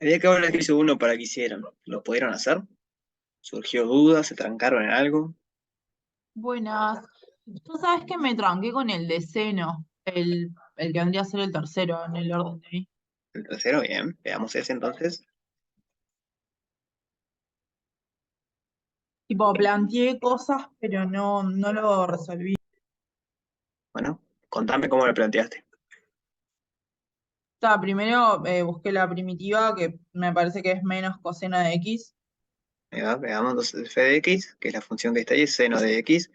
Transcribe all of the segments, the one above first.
Había que ahora ejercicio uno para que hicieran. ¿Lo pudieron hacer? ¿Surgió duda? ¿Se trancaron en algo? Buenas. Tú sabes que me tranqué con el de seno, el que vendría a ser el tercero en el orden de ahí. El tercero, bien. Veamos ese entonces. Tipo, planteé cosas, pero no lo resolví. Bueno, contame cómo lo planteaste. Primero busqué la primitiva, que me parece que es menos coseno de x. Ahí va, veamos entonces f de x, que es la función que está ahí, es seno de x.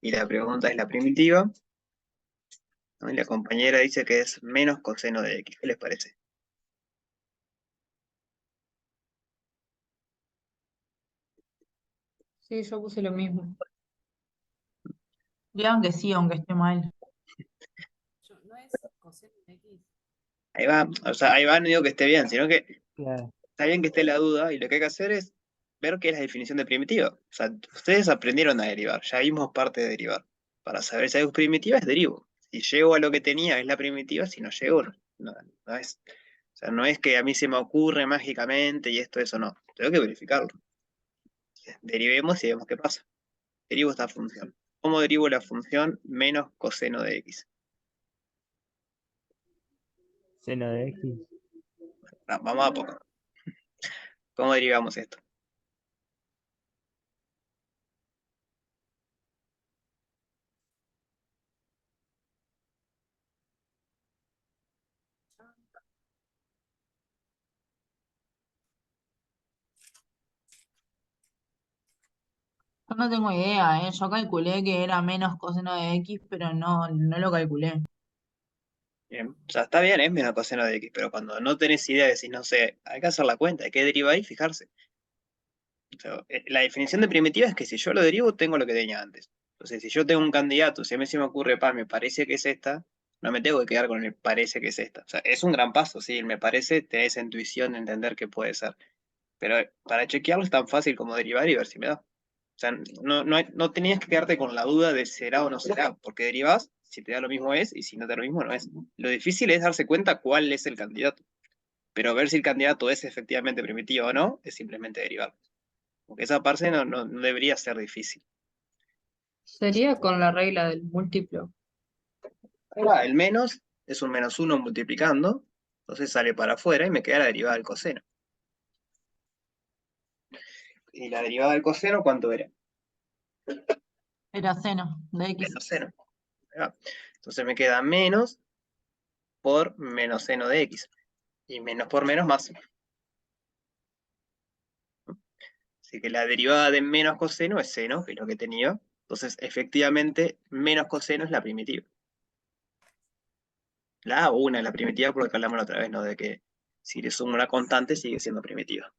Y la pregunta es la primitiva, ¿no? Y la compañera dice que es menos coseno de x. ¿Qué les parece? Sí, yo puse lo mismo. Digan que sí, aunque esté mal. No es coseno de X. Ahí va, o sea, ahí va, no digo que esté bien, sino que Claro. está bien que esté la duda y lo que hay que hacer es ver qué es la definición de primitiva. O sea, ustedes aprendieron a derivar, ya vimos parte de derivar. Para saber si algo es primitiva es derivo. Si llego a lo que tenía es la primitiva, si no llego, no es. O sea, no es que a mí se me ocurre mágicamente y esto, eso no. Tengo que verificarlo. Derivemos y vemos qué pasa. Derivo esta función. ¿Cómo derivo la función menos coseno de x? Seno de X. Vamos a poco. ¿Cómo derivamos esto? Yo no tengo idea, ¿eh? Yo calculé que era menos coseno de x, pero no lo calculé. Bien. O sea, está bien, es menos coseno de x, pero cuando no tenés idea, decís, no sé, hay que hacer la cuenta, hay que derivar y fijarse. O sea, la definición de primitiva es que si yo lo derivo, tengo lo que tenía antes. Entonces, si yo tengo un candidato, si a mí se me ocurre, me parece que es esta, no me tengo que quedar con el parece que es esta. O sea, es un gran paso, sí, el me parece, tenés esa intuición de entender que puede ser. Pero para chequearlo es tan fácil como derivar y ver si me da. O sea, no tenías que quedarte con la duda de será o no será, porque derivás, si te da lo mismo es, y si no te da lo mismo no es. Lo difícil es darse cuenta cuál es el candidato. Pero ver si el candidato es efectivamente primitivo o no, es simplemente derivar. Porque esa parte no debería ser difícil. Sería con la regla del múltiplo. Ahora, el menos es un menos uno multiplicando, entonces sale para afuera y me queda la derivada del coseno. ¿Y la derivada del coseno cuánto era? Era seno de x. Menos seno. Entonces me queda menos por menos seno de x. Y menos por menos más. Así que la derivada de menos coseno es seno, que es lo que tenía. Entonces, efectivamente, menos coseno es la primitiva. La una es la primitiva porque hablamos la otra vez, ¿no? De que si le sumo una constante sigue siendo primitiva.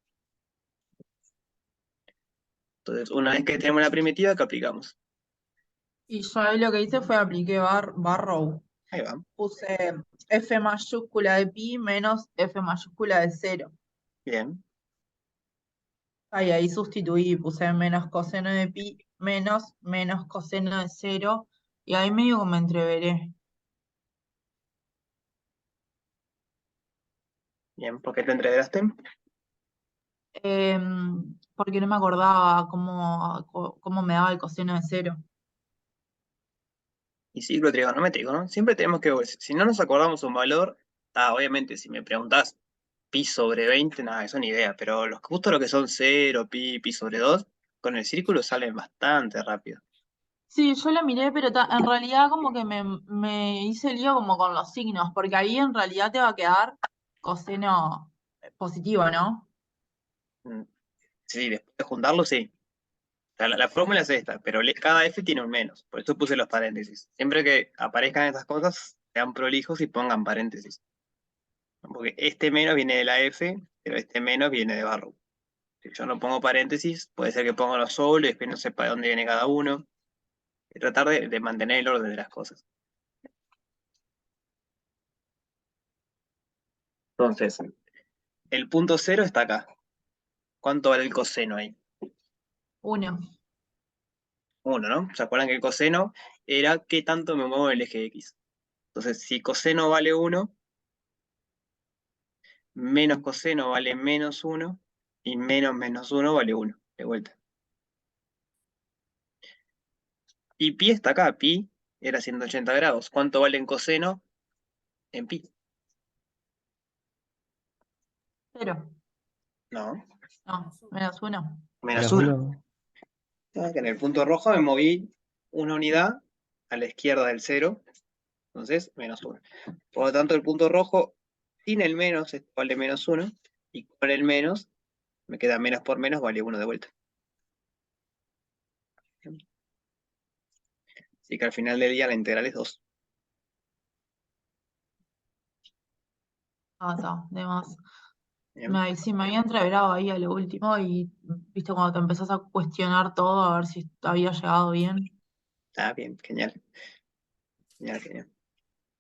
Entonces, una vez que tenemos la primitiva, ¿qué aplicamos? Y yo ahí lo que hice fue apliqué barrow. Ahí va. Puse f mayúscula de pi menos f mayúscula de cero. Bien. Ahí sustituí, puse menos coseno de pi menos coseno de cero. Y ahí medio que me entreveré. Bien. ¿Por qué te entreveraste? Porque no me acordaba cómo me daba el coseno de cero. Y ciclo trigonométrico, ¿no? Siempre tenemos que, si no nos acordamos un valor, obviamente, si me preguntás pi sobre 20, nada, eso ni idea, pero justo lo que son cero, pi sobre 2, con el círculo salen bastante rápido. Sí, yo la miré, pero en realidad como que me hice lío como con los signos, porque ahí en realidad te va a quedar coseno positivo, ¿no? Mm, Sí, después de juntarlo, sí. O sea, la fórmula es esta, pero cada f tiene un menos, por eso puse los paréntesis. Siempre que aparezcan estas cosas, sean prolijos y pongan paréntesis. Porque este menos viene de la f, pero este menos viene de Barrow. Si yo no pongo paréntesis, puede ser que ponga uno solo y después no sepa de dónde viene cada uno. Y tratar de mantener el orden de las cosas. Entonces, el punto cero está acá. ¿Cuánto vale el coseno ahí? Uno. Uno, ¿no? ¿Se acuerdan que el coseno era qué tanto me muevo el eje X? Entonces, si coseno vale 1, menos coseno vale menos 1, y menos menos 1 vale 1, de vuelta. Y pi está acá, pi era 180 grados. ¿Cuánto vale en coseno en pi? 0. No, No, menos 1. menos Menos 1. 1. Que en el punto rojo me moví una unidad a la izquierda del 0, entonces menos 1. Por lo tanto, el punto rojo sin el menos vale menos 1, y con el menos me queda menos por menos, vale 1 de vuelta. Así que al final del día la integral es 2. Ah, está, de más. Bien, Sí, me había entreverado ahí a lo último y viste cuando te empezás a cuestionar todo a ver si había llegado bien. está bien, genial. Genial, genial.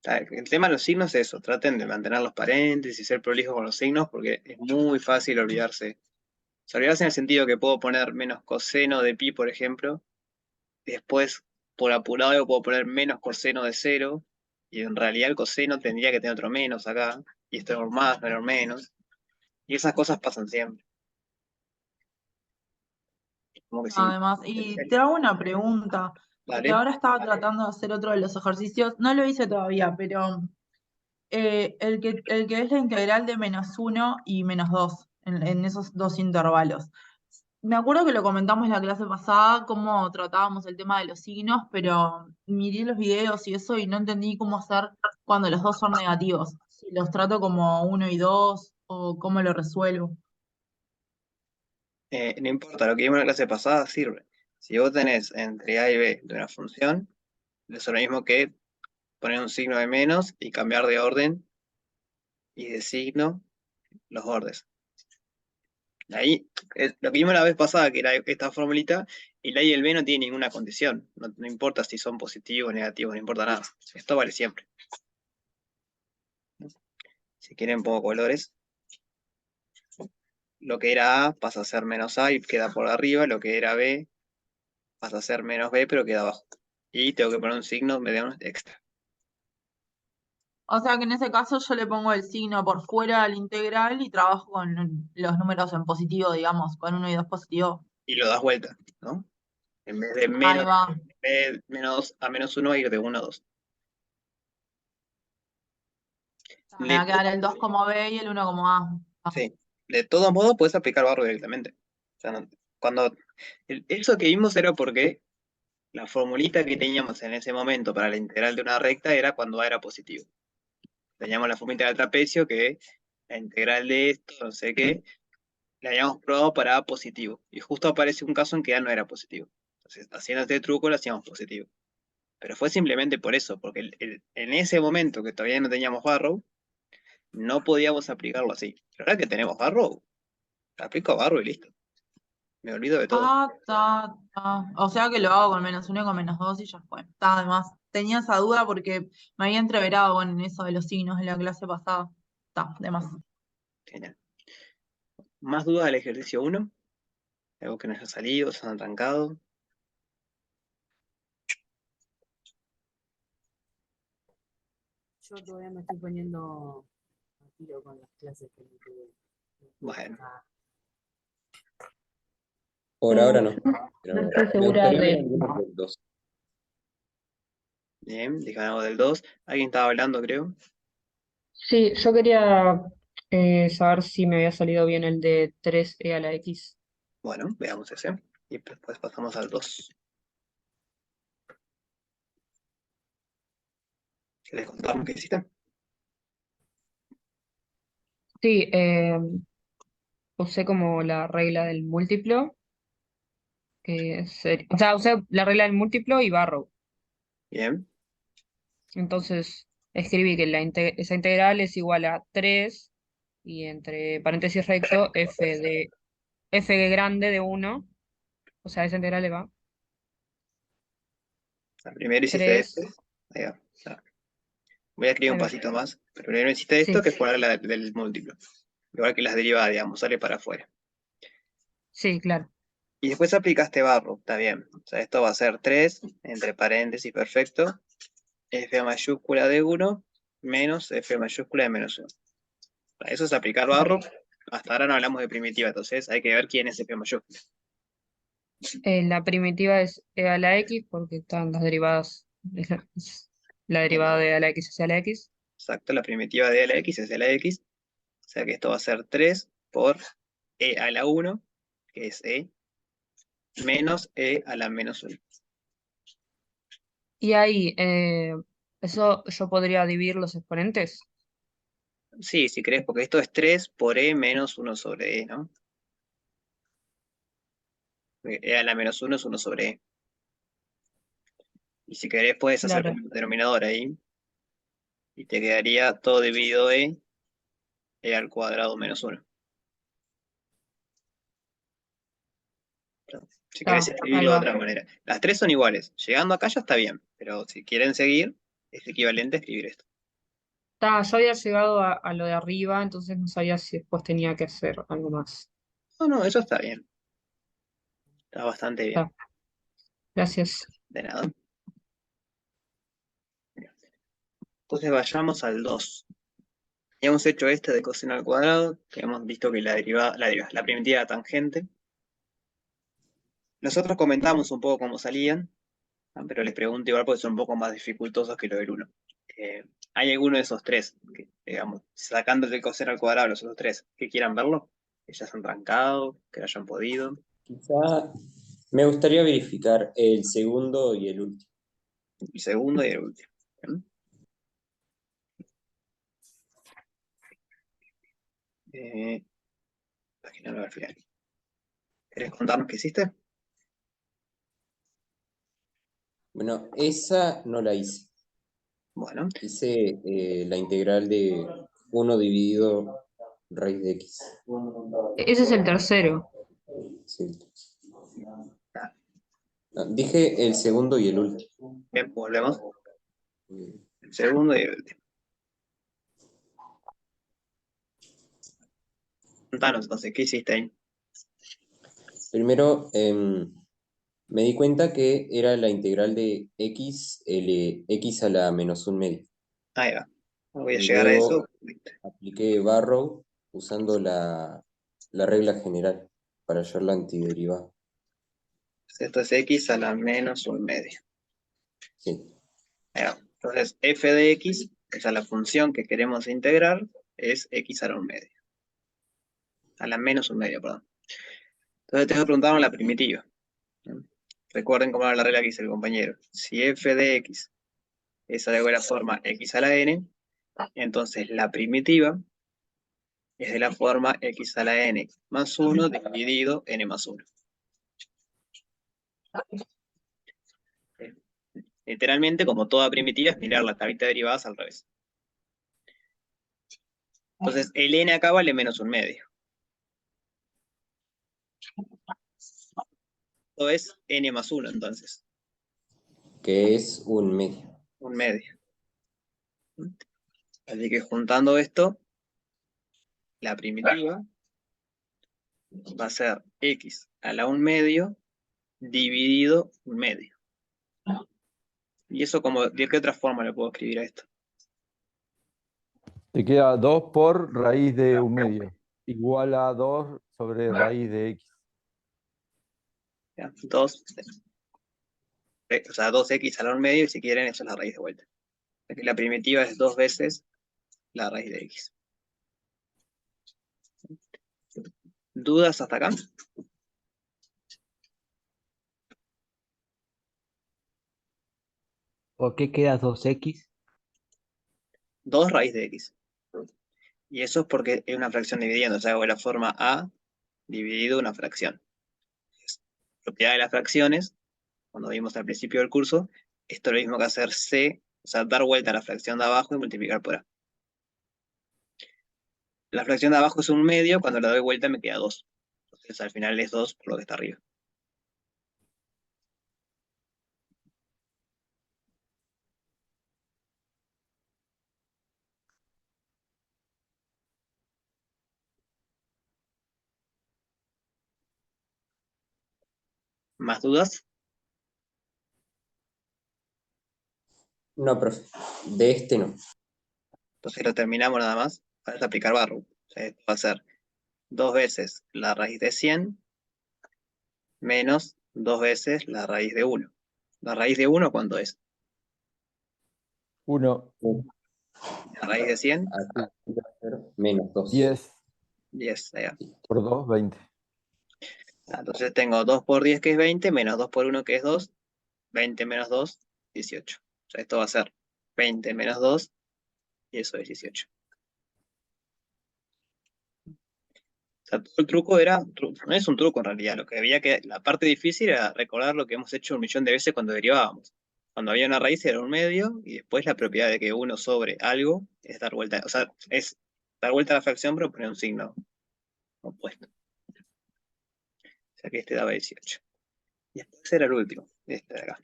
El tema de los signos es eso, traten de mantener los paréntesis y ser prolijos con los signos porque es muy fácil olvidarse. O sea, olvidarse en el sentido que puedo poner menos coseno de pi, por ejemplo, y después por apurado puedo poner menos coseno de 0, y en realidad el coseno tendría que tener otro menos acá, y esto era un más, no era un menos, y esas cosas pasan siempre. Como que sí, Además, y te hago una pregunta, porque vale. ahora estaba tratando de hacer otro de los ejercicios, no lo hice todavía, pero el que es la integral de menos 1 y menos 2 en esos dos intervalos. Me acuerdo que lo comentamos en la clase pasada, cómo tratábamos el tema de los signos, pero miré los videos y eso y no entendí cómo hacer cuando los dos son negativos. Si los trato como 1 y 2 o cómo lo resuelvo. No importa, lo que vimos en la clase pasada sirve. Si vos tenés entre a y b de una función, es lo mismo que poner un signo de menos y cambiar de orden y de signo los bordes. Ahí, lo que vimos la vez pasada, que era esta formulita, el a y el b no tienen ninguna condición. No importa si son positivos o negativos, no importa nada. Esto vale siempre. Si quieren pongo colores. Lo que era a pasa a ser menos a y queda por arriba. Lo que era b pasa a ser menos b, pero queda abajo. Y tengo que poner un signo mediano extra. O sea que en ese caso yo le pongo el signo por fuera del integral y trabajo con los números en positivo, digamos, con 1 y 2 positivo. Y lo das vuelta, ¿no? En vez de Ahí va. menos a menos 1, ir de 1 a 2. Me va a quedar el 2 como B y el 1 como A. Sí, de todos modos puedes aplicar barro directamente. O sea, cuando eso que vimos era porque la formulita que teníamos en ese momento para la integral de una recta era cuando A era positivo. Teníamos la formulita del trapecio que la integral de esto, no sé qué, la habíamos probado para A positivo. Y justo aparece un caso en que A no era positivo. Entonces, haciendo este truco lo hacíamos positivo. Pero fue simplemente por eso, porque en ese momento que todavía no teníamos barro, no podíamos aplicarlo así. Pero ahora que tenemos barro, aplico barro y listo. Me olvido de todo. O sea que lo hago con menos 1 y con menos 2 y ya fue. Está, además, tenía esa duda porque me había entreverado en eso de los signos en la clase pasada. Está, de más. Genial. ¿Más dudas del ejercicio 1? Algo que no haya salido, se han arrancado. Yo todavía me estoy poniendo a tiro con las clases que me tuve. Bueno, Por ahora no. No Pero estoy me segura gustaría ver de. algunos de los dos. bien, dijeron algo del 2. Alguien estaba hablando, creo. Sí, yo quería saber si me había salido bien el de 3e a la x. Bueno, veamos ese. Y después pasamos al 2. ¿Querés contarme qué hiciste? Sí, usé como la regla del múltiplo, o sea, usé la regla del múltiplo y barro. Bien, Entonces escribí que esa integral es igual a 3 y entre paréntesis recto f grande de 1, o sea, esa integral le va primero hiciste 3, este. Ahí va. Ya. Voy a escribir un ahí va. pasito más. Pero primero hiciste esto, Sí, que es poner la del múltiplo. Igual que las derivadas, digamos, sale para afuera. sí, claro. Y después aplicaste barro, está bien. O sea, esto va a ser 3, entre paréntesis, perfecto. F mayúscula de 1 menos F mayúscula de menos 1. Para eso es aplicar barro. Hasta ahora no hablamos de primitiva, entonces hay que ver quién es P mayúscula. La primitiva es e a la x porque están las derivadas. Es la derivada de a la x hacia la x. Exacto, la primitiva de la x es de la x. O sea que esto va a ser 3 por e a la 1, que es e, menos e a la menos 1. Y ahí, eso yo podría dividir los exponentes. Sí, si querés, porque esto es 3 por e menos 1 sobre e, ¿no? Porque e a la menos 1 es 1 sobre e. Y si querés, puedes hacer Claro. como un denominador ahí. Y te quedaría todo dividido e al cuadrado menos 1. Si querés Ahí escribirlo de va. otra manera. Las tres son iguales. Llegando acá ya está bien. Pero si quieren seguir, es equivalente a escribir esto. Yo había llegado a lo de arriba, entonces no sabía si después tenía que hacer algo más. No, no, eso está bien. Está bastante bien. Está. Gracias. De nada. Entonces vayamos al 2. Ya hemos hecho este de coseno al cuadrado, que hemos visto que la primitiva era tangente. Nosotros comentamos un poco cómo salían, ¿no? Pero les pregunto igual porque son un poco más dificultosos que lo del 1. ¿Hay alguno de esos tres, que, digamos, sacando el coseno al cuadrado los otros tres, que quieran verlo? Que ya se han trancado, que lo hayan podido. Quizá me gustaría verificar el segundo y el último. El segundo y el último. ¿Bien? Página 9 al final. ¿Querés contarnos qué hiciste? Bueno, esa no la hice. Bueno, Hice la integral de 1 dividido raíz de x. Ese es el tercero. Sí. No, dije el segundo y el último. bien, volvemos. El segundo y el último. Contanos entonces, ¿qué hiciste ahí? Primero, me di cuenta que era la integral de x, x a la menos un medio. Ahí va. Voy a Y llegar a luego eso. apliqué Barrow usando la regla general para hallar la antiderivada. Esto es x a la menos un medio. Sí. Ahí va. Entonces, f de x, o sea, la función que queremos integrar, es x a la un medio. A la menos un medio, perdón. Entonces, te voy a preguntar la primitiva. ¿No? Recuerden cómo era la regla que hizo el compañero. Si f de x es algo de la forma x a la n, entonces la primitiva es de la forma x a la n más 1 dividido n más 1. Literalmente, como toda primitiva, es mirar la tablita de derivadas al revés. Entonces, el n acá vale menos un medio. Esto es n más 1, entonces. Que es un medio. Un medio. Así que juntando esto, la primitiva va a ser x a la un medio dividido un medio. ¿Y eso como, de qué otra forma le puedo escribir a esto? Te queda 2 por raíz de un medio, igual a 2 sobre raíz de x. ¿Ya? 2, o sea, 2x a la un medio, y si quieren, eso es la raíz de vuelta. Aquí la primitiva es 2 veces la raíz de x. ¿Dudas hasta acá? ¿Por qué queda 2x? 2 raíz de x. Y eso es porque es una fracción dividiendo, o sea, hago de la forma a dividido una fracción. Es propiedad de las fracciones, cuando vimos al principio del curso, esto es lo mismo que hacer c, o sea, dar vuelta a la fracción de abajo y multiplicar por a. La fracción de abajo es un medio, cuando la doy vuelta me queda 2. Entonces al final es 2 por lo que está arriba. ¿Más dudas? No, profe. De este no. Entonces lo terminamos nada más. Vas a aplicar barro. O sea, esto va a ser 2 veces la raíz de 100 menos 2 veces la raíz de 1. ¿La raíz de 1 cuánto es? 1, La raíz de 100, Aquí va a ser menos 2. 10 10. Ahí va. por 2, 20. Entonces tengo 2 por 10 que es 20, menos 2 por 1 que es 2, 20 menos 2, 18. O sea, esto va a ser 20 menos 2, y eso es 18. O sea, todo el truco era, no es un truco en realidad, lo que había que, la parte difícil era recordar lo que hemos hecho 1.000.000 de veces cuando derivábamos. Cuando había una raíz era un medio, y después la propiedad de que 1 sobre algo es dar vuelta, o sea, es dar vuelta a la fracción pero poner un signo opuesto. O sea que este daba 18. Y después era el último, este de acá.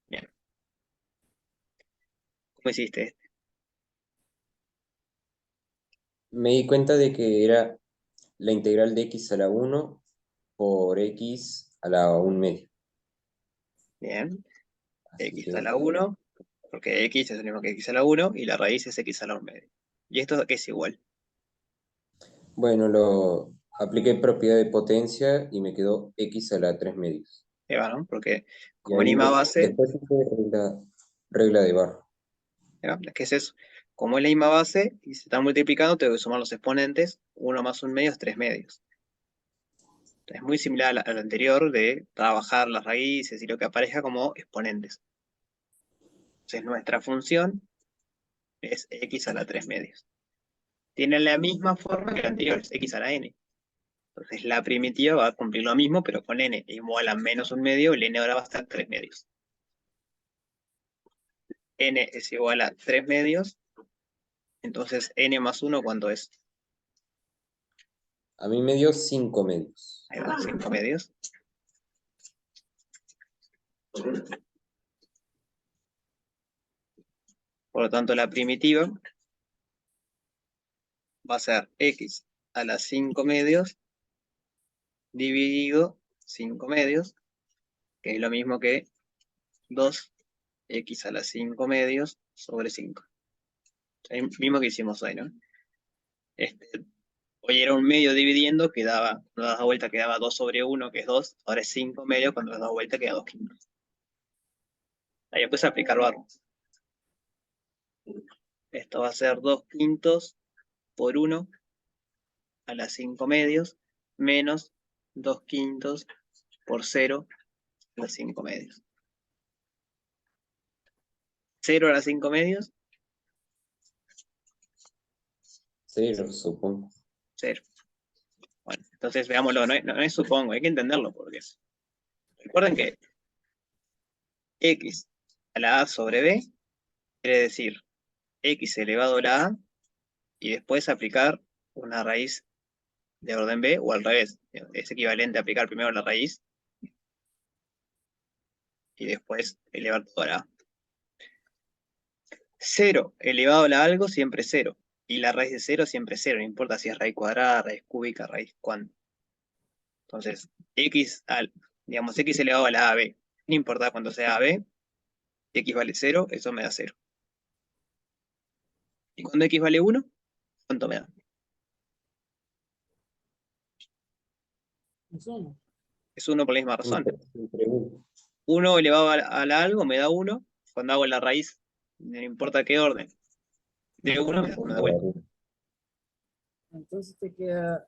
Bien. ¿Cómo hiciste este? Me di cuenta de que era la integral de x a la 1 por x a la 1 medio. Bien. Así X que, a la 1, porque x es lo mismo que x a la 1, y la raíz es x a la 1 medio. ¿Y esto qué es igual? bueno, lo apliqué propiedad de potencia y me quedó x a la 3 medios. ¿No? Porque Y como en ahí I más base, después hice regla de barro. ¿qué es eso? Como es la misma base y se están multiplicando, tengo que sumar los exponentes, 1 más 1 medio es 3 medios. Es muy similar a la anterior de trabajar las raíces y lo que aparezca como exponentes. Entonces nuestra función es x a la 3 medios. Tiene la misma forma que la anterior, es x a la n. Entonces la primitiva va a cumplir lo mismo, pero con n igual a menos 1 medio, el n ahora va a estar 3 medios. N es igual a 3 medios, entonces n más 1, ¿cuánto es? A mí me dio 5 medios. Ahí va, 5 medios. Por lo tanto, la primitiva va a ser x a la 5 medios dividido 5 medios, que es lo mismo que 2x a la 5 medios sobre 5. El mismo que hicimos hoy, ¿no? Hoy era un medio dividiendo, quedaba, cuando das vuelta quedaba 2 sobre 1, que es 2, ahora es 5 medios, cuando das vuelta queda 2 quintos. Ahí después aplicar barro. Esto va a ser 2 quintos por 1 a la 5 medios, menos 2 quintos por 0 a la 5 medios. 0 a la 5 medios, 0, supongo. 0. Bueno, entonces veámoslo, no es supongo, hay que entenderlo, porque recuerden que x a la a sobre b quiere decir x elevado a la a y después aplicar una raíz de orden b o al revés. Es equivalente a aplicar primero la raíz y después elevar todo a la a. 0 elevado a la algo siempre es 0. Y la raíz de 0 siempre es 0, no importa si es raíz cuadrada, raíz cúbica, raíz cuánto. Entonces, digamos, x elevado a la a b, no importa cuánto sea a b, x vale 0, eso me da 0. Y cuando x vale 1, ¿cuánto me da? Es uno. Es 1 por la misma razón. Entre 1. 1 elevado a la algo me da 1. Cuando hago la raíz, no importa qué orden, de 1 me da 1 de vuelta. Entonces te queda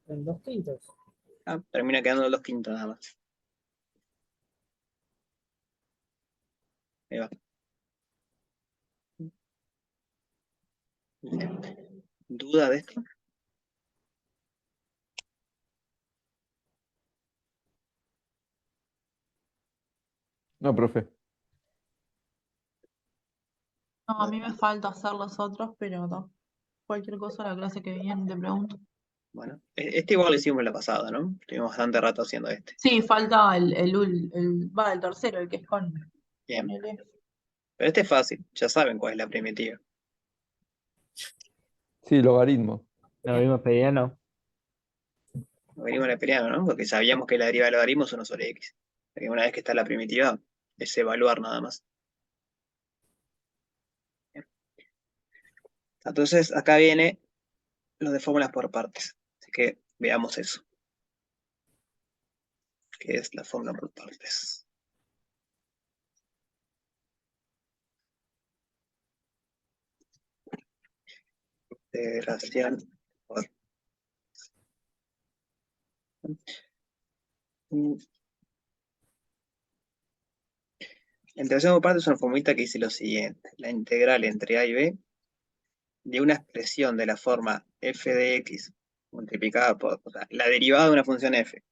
en 2 quintos. Termina quedando 2 quintos nada más. Ahí va. ¿Duda de esto? No, profe. No, a mí me falta hacer los otros, pero no. Cualquier cosa la clase que viene te pregunto. Bueno, este igual lo hicimos la pasada, ¿no? Estuvimos bastante rato haciendo este. Sí, falta el tercero, el que es con Bien. L. Pero este es fácil, ya saben cuál es la primitiva. Sí, logaritmo. Logaritmo periano. Venimos a ¿no? Porque sabíamos que la deriva del logaritmo es 1 sobre x. Porque una vez que está la primitiva, es evaluar nada más. Entonces, acá viene lo de fórmulas por partes. Así que veamos eso, que es la fórmula por partes. Integración por... La integración por partes es una formulita que dice lo siguiente. La integral entre a y b de una expresión de la forma f de x multiplicada por, o sea, la derivada de una función f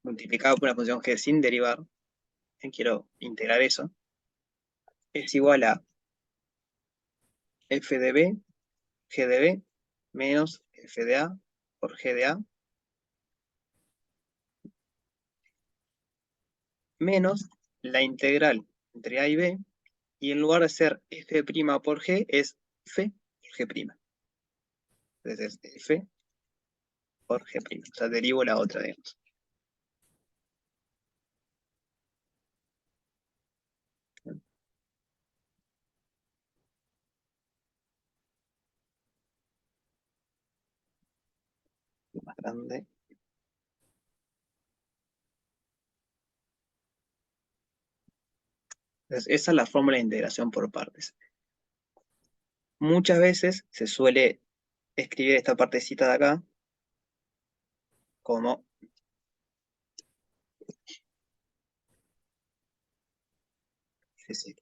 multiplicada por una función g sin derivar, quiero integrar eso, es igual a f de b, g de b, menos f de a por g de a, menos la integral entre a y b, y en lugar de ser f' por g, es f por g'. Entonces es f por g'. O sea, derivo la otra, digamos. Más grande. Entonces, esa es la fórmula de integración por partes. Muchas veces se suele escribir esta partecita de acá como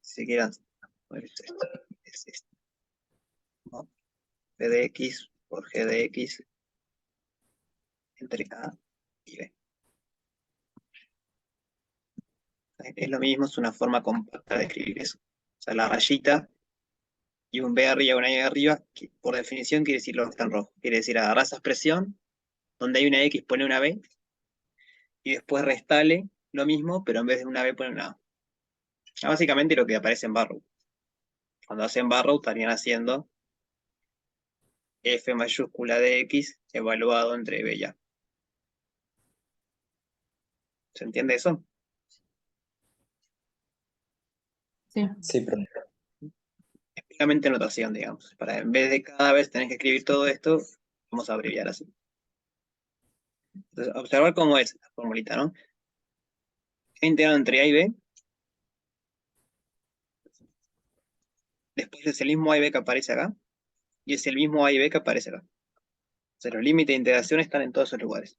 si quieran, es esto, ¿no? P de x por g de x entre a y b. Es lo mismo, es una forma compacta de escribir eso. O sea, la rayita y un b arriba, una y arriba, que por definición quiere decir lo que está en rojo. Quiere decir agarrar esa expresión, donde hay una x pone una b, y después restale lo mismo, pero en vez de una b pone una a. Básicamente lo que aparece en Barrow. Cuando hacen Barrow estarían haciendo f mayúscula de x evaluado entre b y a. ¿Se entiende eso? Sí. Sí, pero Es puramente notación, digamos. Para en vez de cada vez tenés que escribir todo esto, vamos a abreviar así. Entonces, observar cómo es la formulita, ¿no? Integrado entre a y b. Después es el mismo a y b que aparece acá. Y es el mismo a y b que aparece acá. O sea, los límites de integración están en todos esos lugares.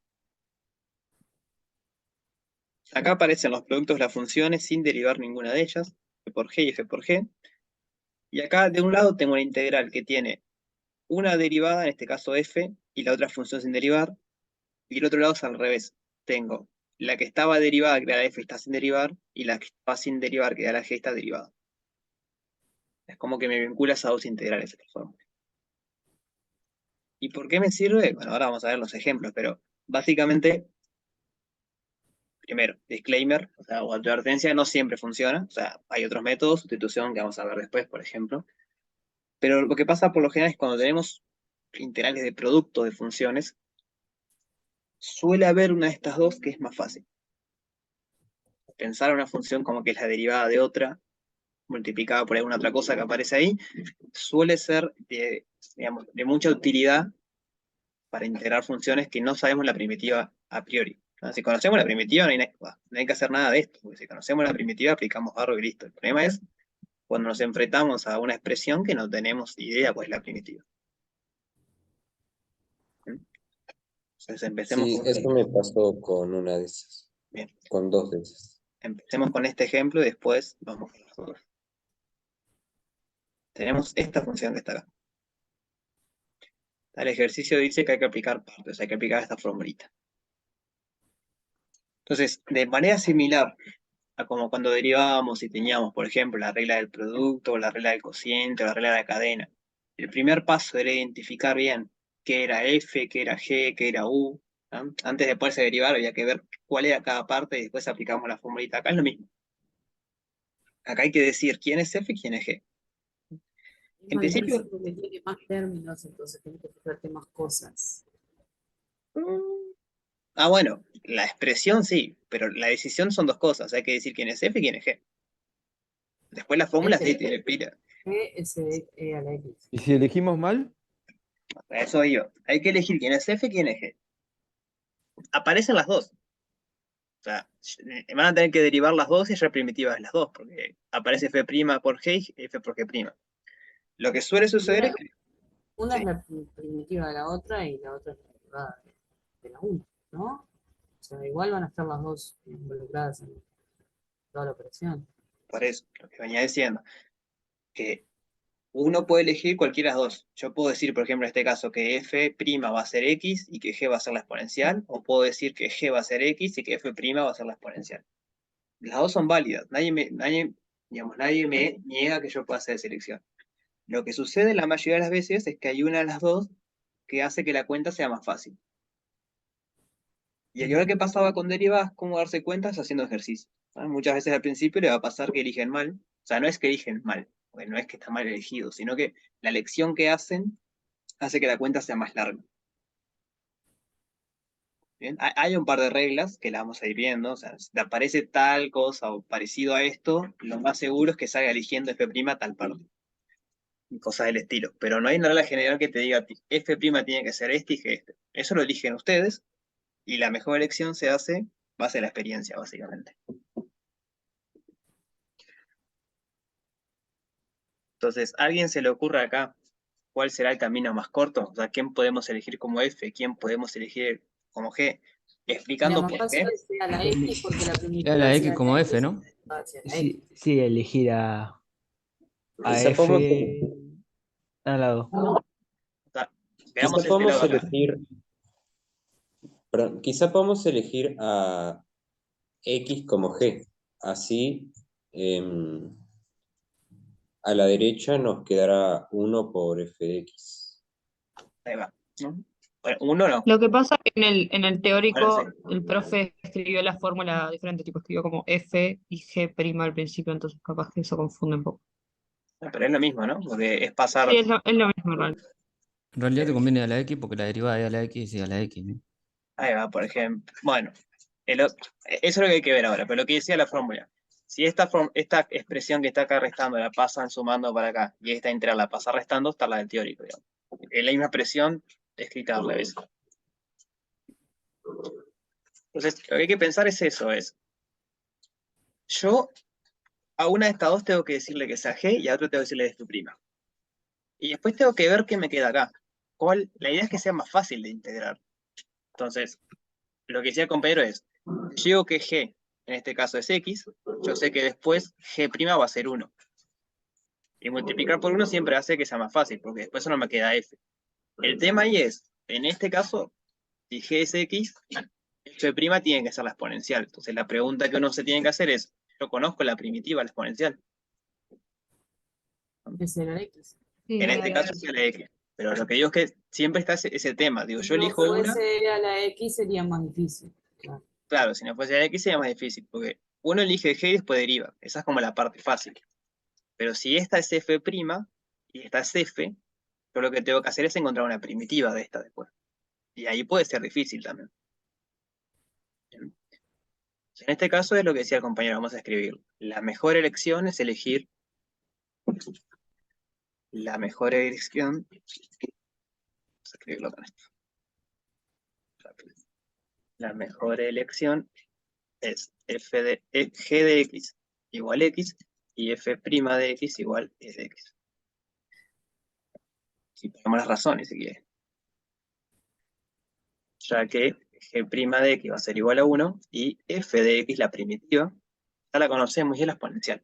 Acá aparecen los productos de las funciones sin derivar ninguna de ellas, f por g y f por g. Y acá de un lado tengo una integral que tiene una derivada, en este caso f, y la otra función sin derivar. Y el otro lado es al revés. Tengo la que estaba derivada, que era la f, está sin derivar, y la que estaba sin derivar, que era la g, está derivada. Es como que me vincula esas dos integrales de esta forma. ¿Y por qué me sirve? Bueno, ahora vamos a ver los ejemplos, pero básicamente, primero, disclaimer, o sea, o advertencia, no siempre funciona. O sea, hay otros métodos, sustitución, que vamos a ver después, por ejemplo. Pero lo que pasa por lo general es cuando tenemos integrales de producto de funciones, suele haber una de estas dos que es más fácil. Pensar una función como que es la derivada de otra, multiplicada por alguna otra cosa que aparece ahí, suele ser digamos, de mucha utilidad para integrar funciones que no sabemos la primitiva a priori. ¿No? Si conocemos la primitiva, no hay que hacer nada de esto, porque si conocemos la primitiva, aplicamos Barrow y listo. El problema es cuando nos enfrentamos a una expresión que no tenemos idea cuál es la primitiva. Entonces empecemos sí, con... eso me pasó con una de esas, Bien, con dos de esas. empecemos con este ejemplo y después vamos con los otros. Tenemos esta función que está acá. El ejercicio dice que hay que aplicar partes, hay que aplicar esta formulita. Entonces, de manera similar a como cuando derivábamos y teníamos, por ejemplo, la regla del producto, o la regla del cociente, o la regla de la cadena, el primer paso era identificar bien qué era f, qué era g, qué era u. ¿No? Antes de poderse derivar había que ver cuál era cada parte y después aplicamos la formulita. Acá es lo mismo. Acá hay que decir quién es f y quién es g. Es En más difícil principio, porque tiene más términos, entonces tienes que fijarte más cosas. bueno, la expresión sí, pero la decisión son dos cosas. Hay que decir quién es f y quién es g. Después la fórmula sí tiene pila. G, S, E a la X. ¿Y si elegimos mal? A eso iba. Hay que elegir quién es F y quién es G. Aparecen las dos. O sea, van a tener que derivar las dos y ser primitivas las dos, porque aparece F' por G y F por G'. Lo que suele suceder es que Una es sí, la primitiva de la otra y la otra es la derivada de la una, ¿no? O sea, igual van a estar las dos involucradas en toda la operación. por eso, lo que venía diciendo, que uno puede elegir cualquiera de las dos. Yo puedo decir, por ejemplo, en este caso, que F' va a ser X y que G va a ser la exponencial, o puedo decir que G va a ser X y que F' va a ser la exponencial. Las dos son válidas. Nadie me niega que yo pueda hacer selección. Lo que sucede la mayoría de las veces es que hay una de las dos que hace que la cuenta sea más fácil. Y al igual que pasaba con derivadas, cómo darse cuenta es haciendo ejercicio. ¿No? Muchas veces al principio le va a pasar que eligen mal. O sea, no es que eligen mal, porque no es que está mal elegido, sino que la elección que hacen hace que la cuenta sea más larga. ¿Bien? Hay un par de reglas que las vamos a ir viendo. O sea, si te aparece tal cosa o parecido a esto, lo más seguro es que salga eligiendo F' tal parte. Y cosas del estilo. Pero no hay una regla general que te diga F' tiene que ser este y G este. Eso lo eligen ustedes y la mejor elección se hace base a la experiencia, básicamente. Entonces, ¿a alguien se le ocurre acá cuál será el camino más corto? O sea, ¿quién podemos elegir como F? ¿Quién podemos elegir como G? La Explicando más por fácil qué. es a la X porque la Sí, primitiva La hacia X la como F, X ¿no? va hacia la X. sí, sí, elegir a Quizá F podemos, al lado. O sea, quizá veamos este lado podemos acá. elegir, perdón, quizá podemos elegir a X como G. Así, a la derecha nos quedará 1 por f de x. Ahí va. ¿No? Bueno, uno no. Lo que pasa es que en el Bueno, sí. teórico el profe escribió la fórmula diferente, tipo escribió como F y G' al principio, entonces capaz que eso confunde un poco. Pero es lo mismo, ¿no? Porque es Sí, pasar. es lo mismo, en realidad. En realidad te conviene a la X porque la derivada es a la X y a la X, ¿no? Ahí va, por ejemplo. Bueno, eso es lo que hay que ver ahora. Pero lo que decía la fórmula. Si esta expresión que está acá restando la pasan sumando para acá y esta integral la pasa restando, está la del teórico, digamos. Es la misma expresión escrita al revés. Entonces, lo que hay que pensar es eso, yo a una de estas dos tengo que decirle que sea G y a otra tengo que decirle que es tu prima. Y después tengo que ver qué me queda acá. La idea es que sea más fácil de integrar. Entonces, lo que decía el compañero es, si digo que G, en este caso es X, yo sé que después G' va a ser 1. Y multiplicar por 1 siempre hace que sea más fácil, porque después solo me queda F. El tema ahí es, en este caso, si G es X, F' tiene que ser la exponencial. Entonces la pregunta que uno se tiene que hacer es, ¿yo conozco la primitiva, la exponencial? Es la X. Sí, En este caso es la X. Pero lo que digo es que siempre está ese tema. Digo, Si yo no elijo una, fuese a la X sería más difícil. Claro. claro, si no fuese la X sería más difícil, porque uno elige G y después deriva. Esa es como la parte fácil. Pero si esta es F' y esta es F, yo lo que tengo que hacer es encontrar una primitiva de esta después. Y ahí puede ser difícil también. En este caso es lo que decía el compañero, vamos a escribir. La mejor elección es elegir la mejor elección. Vamos a escribirlo con esto. Rápido. La mejor elección es G de X igual X y F' de X igual E de X. Si ponemos las razones, si quiere. Ya que G' de X va a ser igual a 1 y F de X, la primitiva, ya la conocemos y es la exponencial.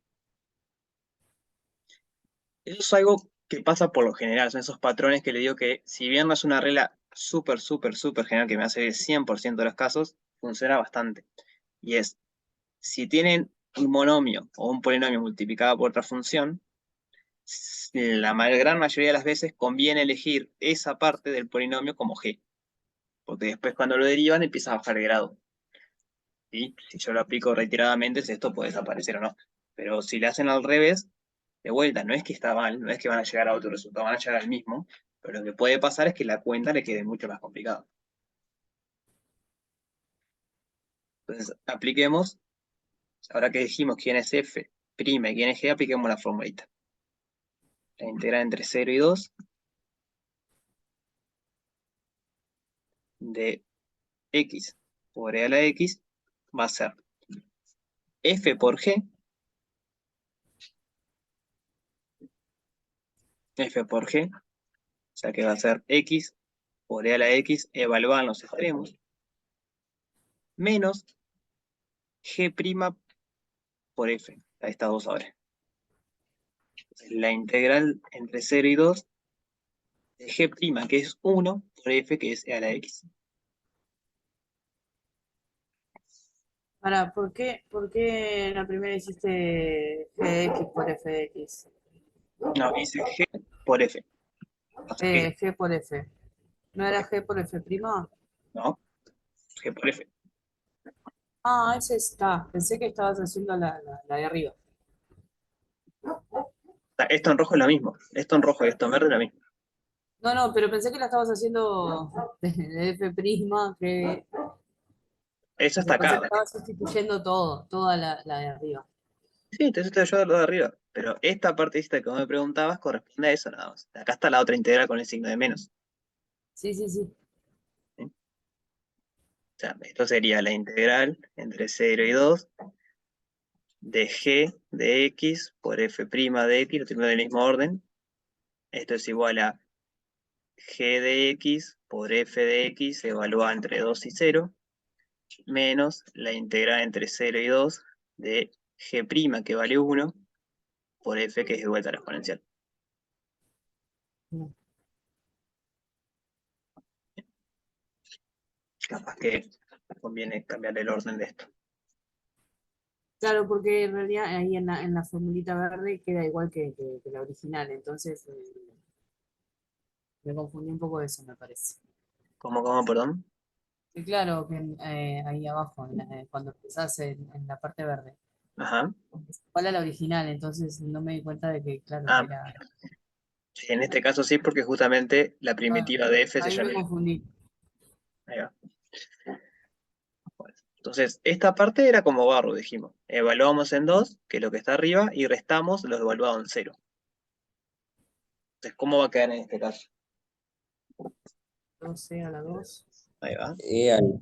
Eso es algo que pasa por lo general, son esos patrones que le digo que, si bien no es una regla súper general que me hace el 100% de los casos, funciona bastante. Y es, si tienen un monomio o un polinomio multiplicado por otra función, la gran mayoría de las veces conviene elegir esa parte del polinomio como G, porque después cuando lo derivan empieza a bajar de grado. ¿Sí? Si yo lo aplico reiteradamente, esto puede desaparecer o no. Pero si le hacen al revés, de vuelta, no es que está mal, no es que van a llegar a otro resultado, van a llegar al mismo, pero lo que puede pasar es que la cuenta le quede mucho más complicada. Entonces, apliquemos, ahora que dijimos quién es F' y quién es G, apliquemos la formulita. la integral entre 0 y 2 de x por e a la x va a ser f por g, o sea que va a ser x por e a la x evaluada en los extremos, menos g' por f, a estas dos ahora. La integral entre 0 y 2 de g', que es 1, por f, que es e a la x. Ahora, por qué en la primera hiciste g de x por f de x? No, hice g por f. Pasa que, G por f. ¿No era g por f prima? no, g por f. Ah, ese está. Pensé que estabas haciendo la de arriba. O sea, esto en rojo es lo mismo. Esto en rojo y esto en verde es lo mismo. No, no, pero pensé que la estabas haciendo de f prima, que Eso o sea, está pensé acá. que estabas sustituyendo toda la de arriba. Sí, entonces te ayuda lo de arriba. Pero esta partecita que vos me preguntabas corresponde a eso nada más. Acá está la otra integral con el signo de menos. Sí, sí, sí. ¿Sí? O sea, esto sería la integral entre 0 y 2 de g de x por f' de x, lo tengo en el mismo orden. Esto es igual a g de x por f de x evaluada entre 2 y 0, menos la integral entre 0 y 2 de g' que vale 1 por f que es igual a la exponencial. Capaz que conviene cambiar el orden de esto. Claro, porque en realidad ahí en la formulita verde queda igual que la original, entonces me confundí un poco de eso, me parece. ¿Cómo, perdón? Y claro, que ahí abajo, cuando empezás en la parte verde, Ajá. es igual a la original, entonces no me di cuenta de que, claro, Ah, era... sí, en este caso sí, porque justamente la Ah, primitiva de f se ahí me llama. confundí. Ahí va. Bueno, entonces, esta parte era como barro, dijimos. Evaluamos en 2, que es lo que está arriba, y restamos los evaluados en 0. Entonces, ¿cómo va a quedar en este caso? 12 a la 2, Ahí va. E al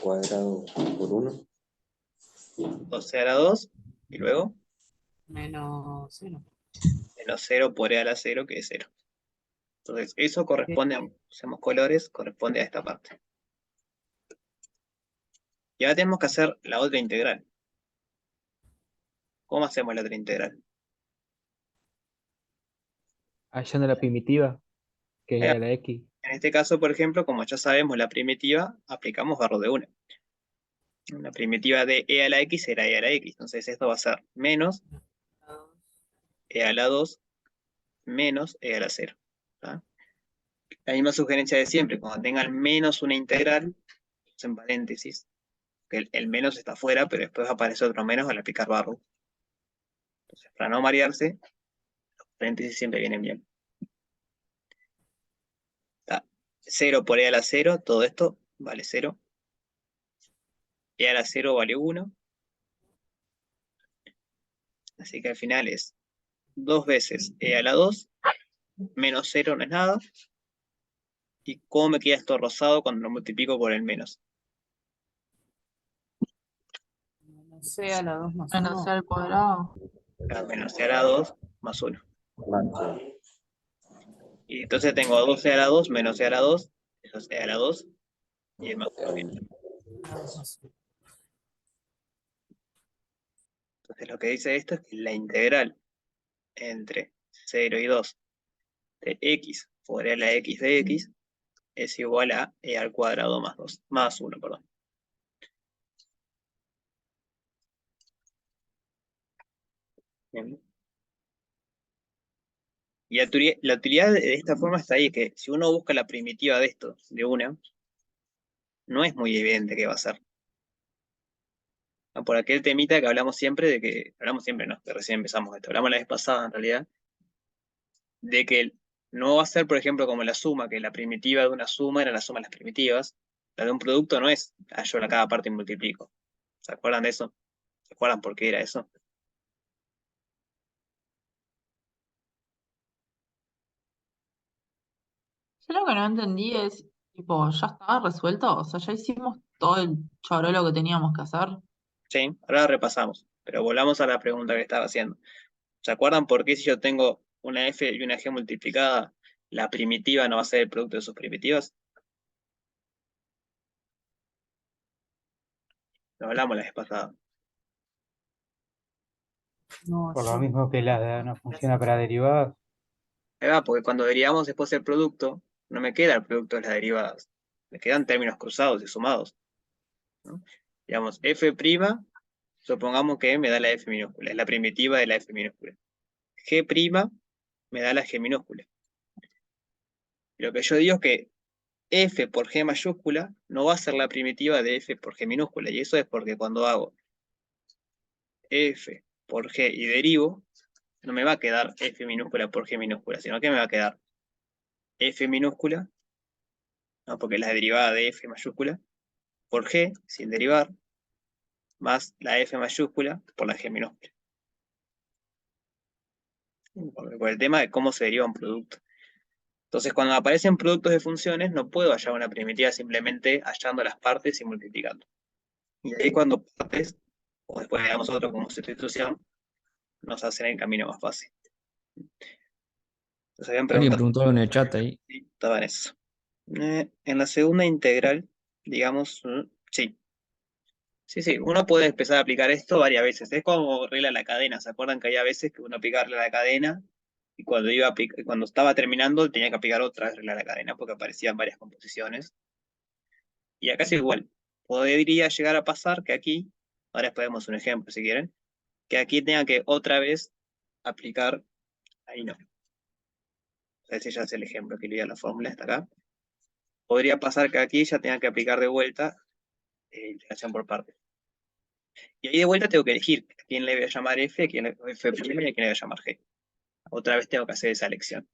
cuadrado por 1. 12 a la 2, y luego menos 0. menos 0 por e a la 0, que es 0. Entonces, eso corresponde, usemos colores, corresponde a esta parte. Y ahora tenemos que hacer la otra integral. ¿Cómo hacemos la otra integral? Hallando la primitiva, que Ahí va. es la X. En este caso, por ejemplo, como ya sabemos la primitiva, aplicamos barro de 1. La primitiva de e a la x será e a la x. Entonces esto va a ser menos e a la 2 menos e a la 0. ¿Tá? La misma sugerencia de siempre, cuando tengan menos una integral, en paréntesis, que el menos está afuera, pero después aparece otro menos al aplicar barro. Entonces, para no marearse, los paréntesis siempre vienen bien. ¿Tá? 0 por e a la 0, todo esto vale 0. E a la 0 vale 1. Así que al final es 2 veces e a la 2, menos 0 no es nada. ¿Y cómo me queda esto rosado cuando lo multiplico por el menos? Menos c a la 2 más Menos 1. c al cuadrado. Menos c a la 2 más 1. Y entonces tengo 2c a la 2 menos c a la 2, eso es c a la 2, y el más 1 viene. Entonces lo que dice esto es que la integral entre 0 y 2 de x por e a la x de x es igual a e al cuadrado más 2, más 1, perdón. Bien. Y la utilidad de esta forma está ahí, que si uno busca la primitiva de esto, de una, no es muy evidente qué va a ser. Por aquel temita que hablamos siempre no, que recién empezamos esto, hablamos la vez pasada en realidad, de que no va a ser, por ejemplo, como la suma, que la primitiva de una suma era la suma de las primitivas, la de un producto no es, yo a cada parte multiplico. ¿Se acuerdan de eso? ¿Se acuerdan por qué era eso? Yo lo que no entendí es, tipo, ¿ya estaba resuelto? O sea, ya hicimos todo el chorolo que teníamos que hacer. Sí, ahora repasamos, pero volvamos a la pregunta que estaba haciendo. ¿Se acuerdan por qué si yo tengo una f y una g multiplicada, la primitiva no va a ser el producto de sus primitivas? Lo hablamos la vez pasada. No, Por lo yo mismo que no funciona para derivadas. Ahí va, porque cuando derivamos después el producto, no me queda el producto de las derivadas. Me quedan términos cruzados y sumados, ¿no? Digamos, f', supongamos que me da la f minúscula, es la primitiva de la f minúscula. G' me da la g minúscula. Y lo que yo digo es que f por g mayúscula no va a ser la primitiva de f por g minúscula. Y eso es porque cuando hago f por g y derivo, no me va a quedar f minúscula por g minúscula, sino que me va a quedar f minúscula, ¿no? Porque es la derivada de f mayúscula, por g, sin derivar, más la f mayúscula por la g minúscula. Por el tema de cómo se deriva un producto. Entonces, cuando aparecen productos de funciones, no puedo hallar una primitiva simplemente hallando las partes y multiplicando. Y ahí cuando partes, o después le damos otro como sustitución, nos hacen el camino más fácil. Entonces, habían Alguien preguntado preguntó en el chat ahí. si estaba en eso. En la segunda integral, digamos, sí. Sí, uno puede empezar a aplicar esto varias veces. Es como regla la cadena. ¿Se acuerdan que había veces que uno aplicaba regla la cadena y cuando estaba terminando tenía que aplicar otra vez regla la cadena porque aparecían varias composiciones? Y acá es igual. Podría llegar a pasar que aquí, ahora después vemos un ejemplo si quieren, que aquí tenga que otra vez aplicar, ahí no. Ese ya es el ejemplo que le di a la fórmula hasta acá. Podría pasar que aquí ya tenga que aplicar de vuelta integración por partes. Y ahí de vuelta tengo que elegir a quién le voy a llamar f, a quién le f' y a quién le voy a llamar g. Otra vez tengo que hacer esa elección.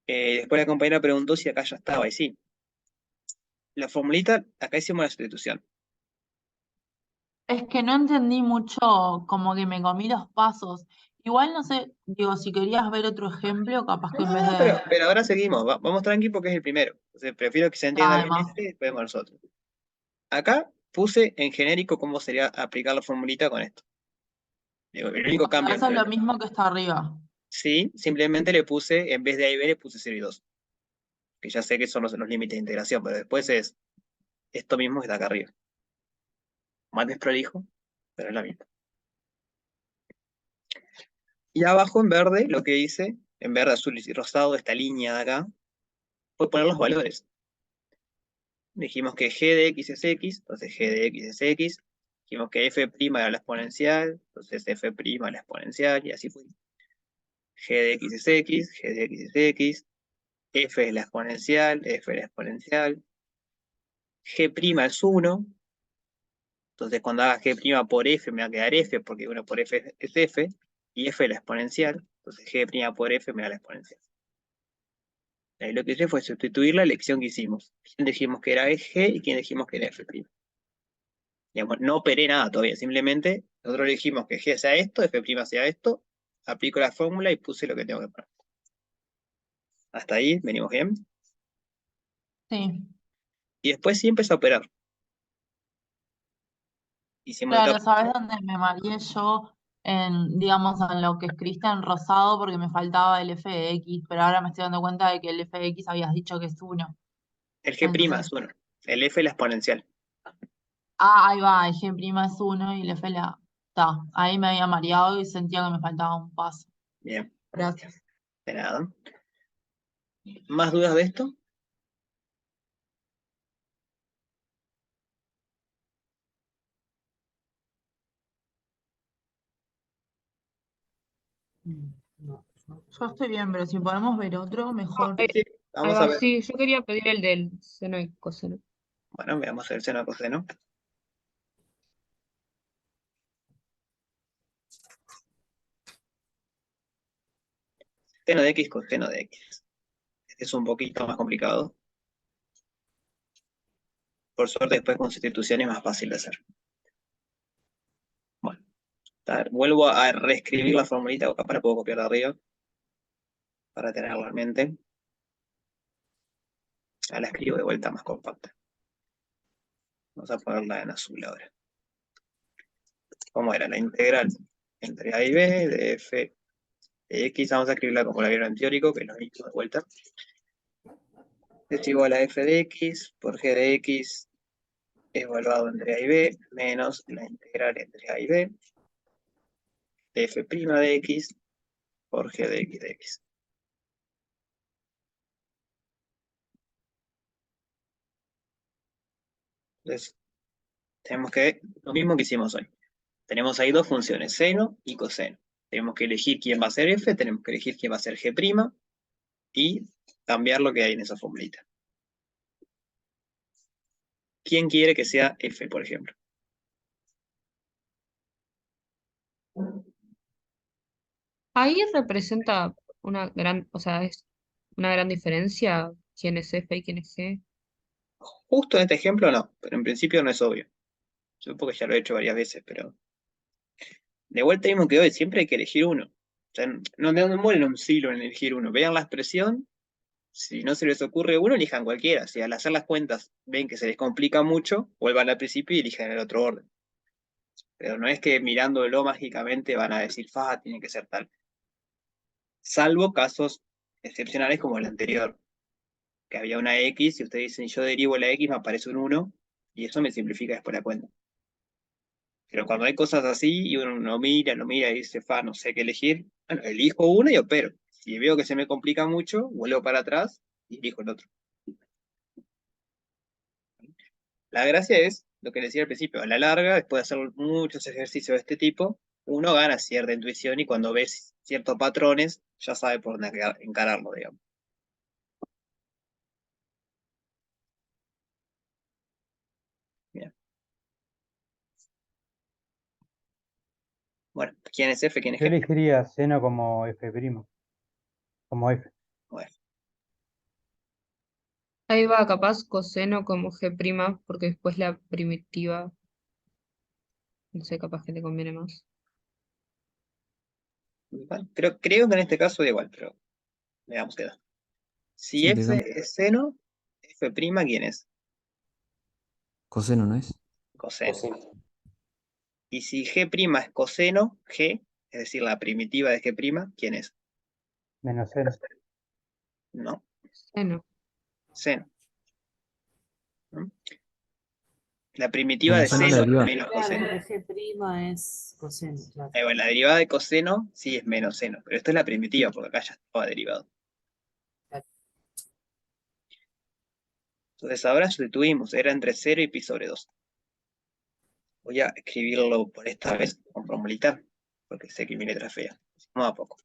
Después la compañera preguntó si acá ya estaba, y sí. La formulita, acá hicimos la sustitución. Es que no entendí mucho, como que me comí los pasos. Igual no sé, digo, si querías ver otro ejemplo, capaz que en vez No, de... pero ahora seguimos, vamos tranqui porque es el primero. Entonces prefiero que se entienda bien Además, este y después vemos nosotros. Acá puse en genérico cómo sería aplicar la formulita con esto. Digo, el único cambio eso es entre lo mismo que está arriba. sí, simplemente le puse, en vez de A y B, le puse 0 y 2. Que ya sé que son los límites de integración, pero después es esto mismo que está acá arriba. Más desprolijo, pero es la misma. Y abajo en verde, lo que hice, en verde, azul y rosado, esta línea de acá, fue poner los valores. Dijimos que g de x es x, entonces g de x es x. Dijimos que f' era la exponencial, entonces f' la exponencial, y así fue. G de x es x, g de x es x, f es la exponencial, f es la exponencial. G' es 1, entonces cuando haga g' por f me va a quedar f, porque 1 por f es f, y f es la exponencial, entonces g' por f me da la exponencial. Ahí lo que hice fue sustituir la elección que hicimos. ¿Quién dijimos que era g y quién dijimos que era f'? Digamos, no operé nada todavía, simplemente nosotros dijimos que g sea esto, f' sea esto, aplico la fórmula y puse lo que tengo que poner. Hasta ahí, venimos bien. Sí, Y después sí empezó a operar. Hicimos esta... claro, ¿sabes dónde me mareé yo? En, digamos, en lo que escribiste en rosado porque me faltaba el f de x, pero ahora me estoy dando cuenta de que el f de x habías dicho que es 1. El g' Entonces, es 1, el f es la exponencial. ahí va, el g' es 1 y el f la... Está, ahí me había mareado y sentía que me faltaba un paso. Bien, Gracias. de nada. ¿Más dudas de esto? no, yo- Yo estoy bien, pero si podemos ver otro, mejor. Sí, Ahí vamos a va, ver. sí, yo quería pedir el del seno y coseno. Bueno, veamos el seno coseno. Seno de x coseno de x. Este es un poquito más complicado. Por suerte después con sustitución es más fácil de hacer. Bueno, vuelvo a reescribir la formulita, capaz la puedo copiar de arriba, para tenerla en mente. La escribo de vuelta más compacta. Vamos a ponerla en azul ahora. ¿Cómo era la integral entre a y b de f de x? Vamos a escribirla como la vieron en teórico, que lo mismo de vuelta. Es igual a f de x por g de x evaluado entre a y b menos la integral entre a y b de f' de x por g de x de x. Entonces, tenemos que, lo mismo que hicimos hoy. Tenemos ahí dos funciones, seno y coseno. Tenemos que elegir quién va a ser f, tenemos que elegir quién va a ser g' y cambiar lo que hay en esa formulita. ¿Quién quiere que sea f, por ejemplo? Ahí representa una gran, o sea, es una gran diferencia quién es F y quién es G. Justo en este ejemplo no, pero en principio no es obvio. Supongo que ya lo he hecho varias veces, pero de vuelta mismo que hoy, siempre hay que elegir uno. O sea, no demoren un siglo en elegir uno. Vean la expresión, si no se les ocurre uno, elijan cualquiera. Si al hacer las cuentas ven que se les complica mucho, vuelvan al principio y elijan el otro orden. Pero no es que mirándolo mágicamente van a decir, fa, tiene que ser tal. Salvo casos excepcionales como el anterior, que había una X y ustedes dicen, yo derivo la X, me aparece un 1, y eso me simplifica después la cuenta. Pero cuando hay cosas así y uno lo mira y dice, fa, no sé qué elegir, bueno, elijo uno y opero. Si veo que se me complica mucho, vuelvo para atrás y elijo el otro. La gracia es, lo que decía al principio, a la larga, después de hacer muchos ejercicios de este tipo, uno gana cierta intuición y cuando ves ciertos patrones, ya sabe por dónde encararlo, digamos. Bien. Bueno, ¿quién es F? ¿Quién es Yo G? elegiría seno como f', como f. Bueno, Ahí va capaz coseno como G', porque después la primitiva, no sé, capaz que te conviene más. igual, creo que en este caso da igual, pero veamos qué da. Si Sí, que F cambia. es seno, F', ¿quién es? Coseno, ¿no es? Coseno. Coseno. Y si G' es coseno, G, es decir, la primitiva de G', ¿quién es? Menos seno. No, Seno. seno. ¿No? La primitiva de Menos seno la seno es deriva. menos Claro, coseno. porque G' es coseno, claro. Bueno, la derivada de coseno sí es menos seno, pero esto es la primitiva, porque acá ya estaba derivado. Entonces ahora sustituimos, era entre 0 y pi sobre 2. Voy a escribirlo por esta vez con formulita, porque sé que mi letra es fea. Vamos a poco.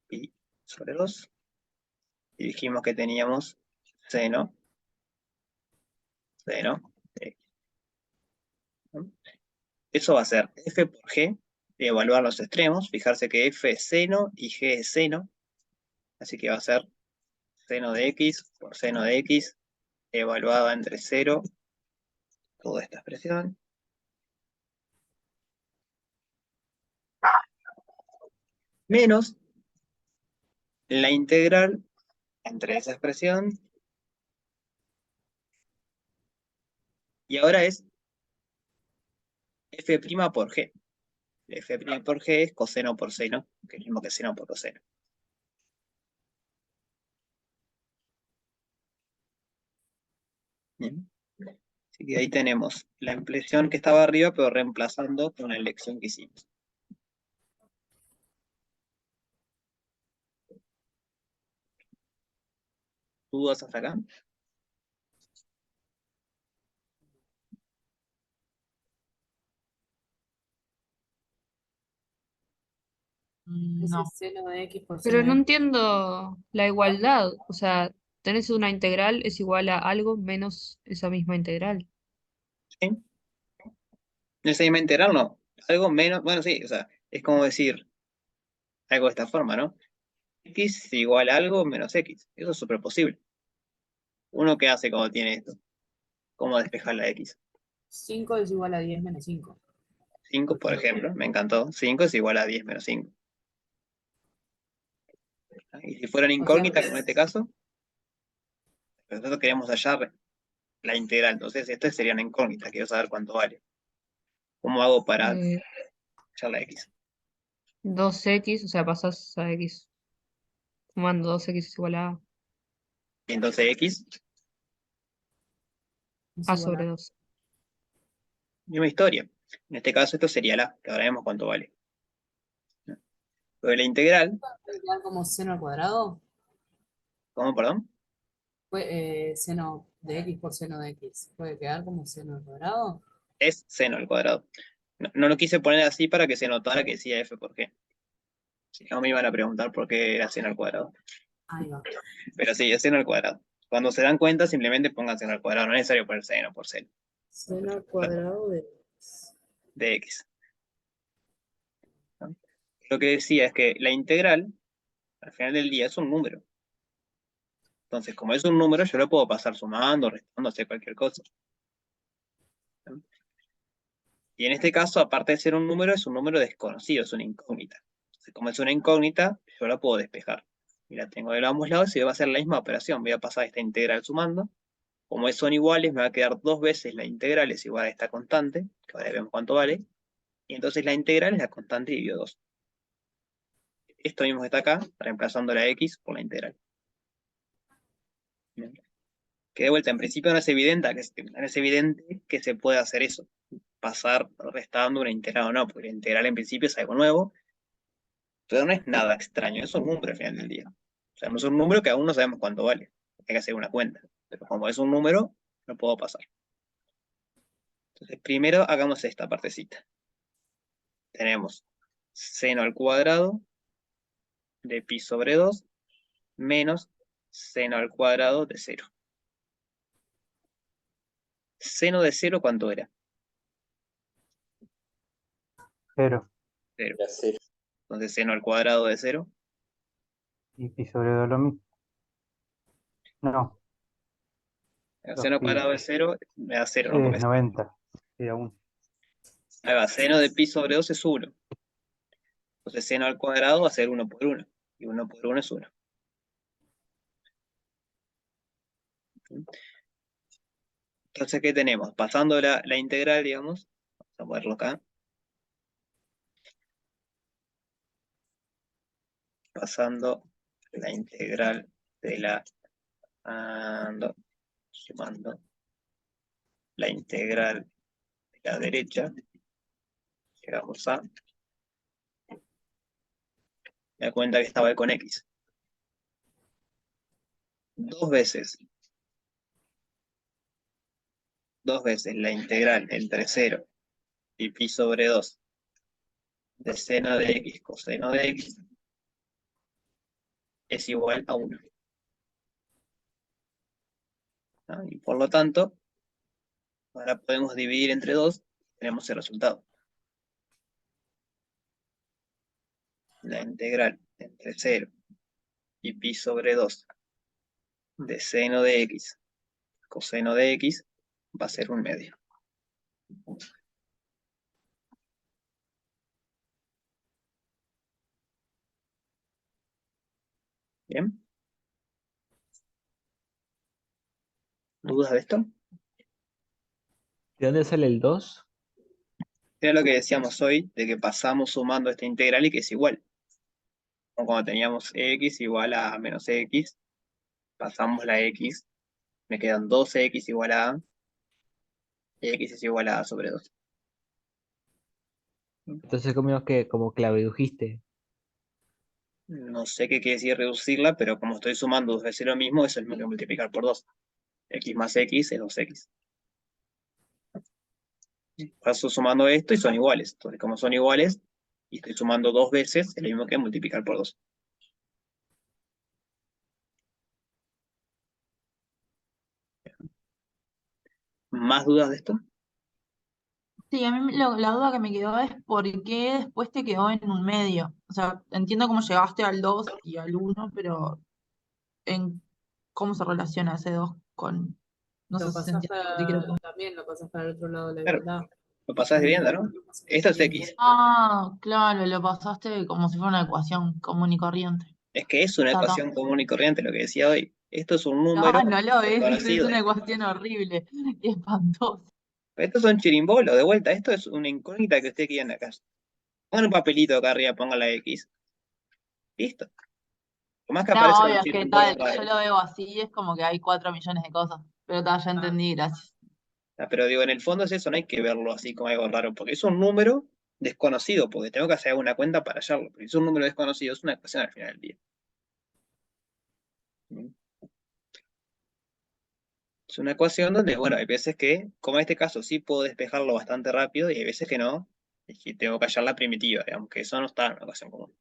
Pi sobre 2. Y dijimos que teníamos seno, seno, x. ¿No? Eso va a ser f por g, de evaluar los extremos, fijarse que f es seno y g es seno, así que va a ser seno de x por seno de x, evaluada entre 0, toda esta expresión, menos la integral entre esa expresión, y ahora es f' por g. F' por g es coseno por seno, que es lo mismo que seno por coseno. Bien. Así que ahí tenemos la impresión que estaba arriba, pero reemplazando con la elección que hicimos. ¿Dudas hasta acá? Ese No. es seno de x por Pero seno no de x. entiendo la igualdad. O sea, tenés una integral es igual a algo menos esa misma integral. ¿Sí? Necesariamente integral no. Algo menos, bueno, sí, o sea, es como decir algo de esta forma, ¿no? X es igual a algo menos X. Eso es súper posible. ¿Uno qué hace cuando tiene esto? ¿Cómo despejar la X? 5 es igual a 10 menos 5. 5, por ejemplo, me encantó. 5 es igual a 10 menos 5. Y si fueran O sea, incógnitas, como en este caso, nosotros queremos hallar la integral. Entonces, esta sería una incógnita. Quiero saber cuánto vale. ¿Cómo hago para Eh, hallar la x? 2x, o sea, pasas a x sumando 2x es igual a Y entonces x, es a igual sobre a 2. misma historia. En este caso, esto sería la, que ahora vemos cuánto vale. Pero la integral, ¿puede quedar como seno al cuadrado? ¿cómo, perdón? Seno de x por seno de x. ¿Puede quedar como seno al cuadrado? Es seno al cuadrado. No lo quise poner así para que se notara que decía f por g. Si no, me iban a preguntar por qué era seno al cuadrado. Ahí va. Pero sí, es seno al cuadrado. Cuando se dan cuenta, simplemente pongan seno al cuadrado. No es necesario poner seno por seno Seno al cuadrado de x. de x. ¿No? Lo que decía es que la integral, al final del día, es un número. Entonces, como es un número, yo lo puedo pasar sumando, restando, hacer cualquier cosa. ¿No? Y en este caso, aparte de ser un número, es un número desconocido, es una incógnita. Entonces, como es una incógnita, yo la puedo despejar. Y la tengo de ambos lados y va a hacer la misma operación. Voy a pasar esta integral sumando. Como son iguales, me va a quedar dos veces la integral, es igual a esta constante, que ahora vemos cuánto vale. Y entonces la integral es la constante dividido 2. Esto mismo que está acá, reemplazando la x por la integral. Bien. Que de vuelta, en principio no es evidente que se pueda hacer eso. Pasar restando una integral o no, porque la integral en principio es algo nuevo, pero no es nada extraño, es un número al final del día. O sea, no es un número que aún no sabemos cuánto vale. Hay que hacer una cuenta. Pero como es un número, lo puedo pasar. Entonces, primero hagamos esta partecita. Tenemos seno al cuadrado de pi sobre 2 menos seno al cuadrado de 0. Seno de 0, ¿cuánto era? 0. 0. Era 0. Entonces, seno al cuadrado de 0 Y pi sobre 2 lo mismo. No, seno al pi cuadrado de 0 me da 0, ¿no? Porque es 90. Queda 1. ahí va, seno de pi sobre 2 es 1. Entonces, seno al cuadrado va a ser 1 por 1. Y 1 por 1 es 1. Entonces, ¿qué tenemos? Pasando la integral, digamos, vamos a ponerlo acá. Pasando la integral de la sumando la integral de la derecha, llegamos a, me da cuenta que estaba con x. Dos veces la integral entre 0 y pi sobre 2 de seno de x coseno de x es igual a 1. ¿No? Y por lo tanto, ahora podemos dividir entre 2, tenemos el resultado. La integral entre 0 y pi sobre 2 de seno de x coseno de x va a ser 1/2. ¿Bien? ¿Dudas de esto? ¿De dónde sale el 2? Era lo que decíamos hoy, de que pasamos sumando esta integral y que es igual. Como cuando teníamos x igual a menos x, pasamos la x, me quedan 2x igual a a, y x es igual a sobre 2. Entonces como que la redujiste. No sé qué quiere decir reducirla, pero como estoy sumando dos veces lo mismo, eso es lo que multiplicar por 2. X más x es 2x. Paso sumando esto y son iguales. Entonces, como son iguales, y estoy sumando dos veces, es lo mismo que multiplicar por 2. ¿Más dudas de esto? Sí, a mí la duda que me quedó es por qué después te quedó en un medio. O sea, entiendo cómo llegaste al 2 y al 1, pero en cómo se relaciona ese 2 con... No sé Lo si se pasás entiende lo que quiero para, decir. también lo pasás para el otro lado de la Claro, igualdad. lo pasás dividiendo, ¿no? Esto es X. Ah, claro, lo pasaste como si fuera una ecuación común y corriente. Es que es una Ta, ta. ecuación común y corriente lo que decía hoy. Esto es un número No, no lo es, es desconocido. una ecuación horrible y espantosa. Estos son chirimbolos, de vuelta. Esto es una incógnita que usted quiere en la casa. Pongan un papelito acá arriba, pongan la X. Listo. Por más que No, aparecen obvio, los es que chirimbolos tal, yo raros. lo veo así, es como que hay 4 millones de cosas. Pero tal, ya entendí, gracias. Pero digo, en el fondo es eso, no hay que verlo así como algo raro, porque es un número desconocido, porque tengo que hacer una cuenta para hallarlo. Porque es un número desconocido, es una ecuación al final del día. ¿Mm? Es una ecuación donde, bueno, hay veces que, como en este caso, sí puedo despejarlo bastante rápido y hay veces que no, es que tengo que hallar la primitiva, digamos, que eso no está en una ecuación común.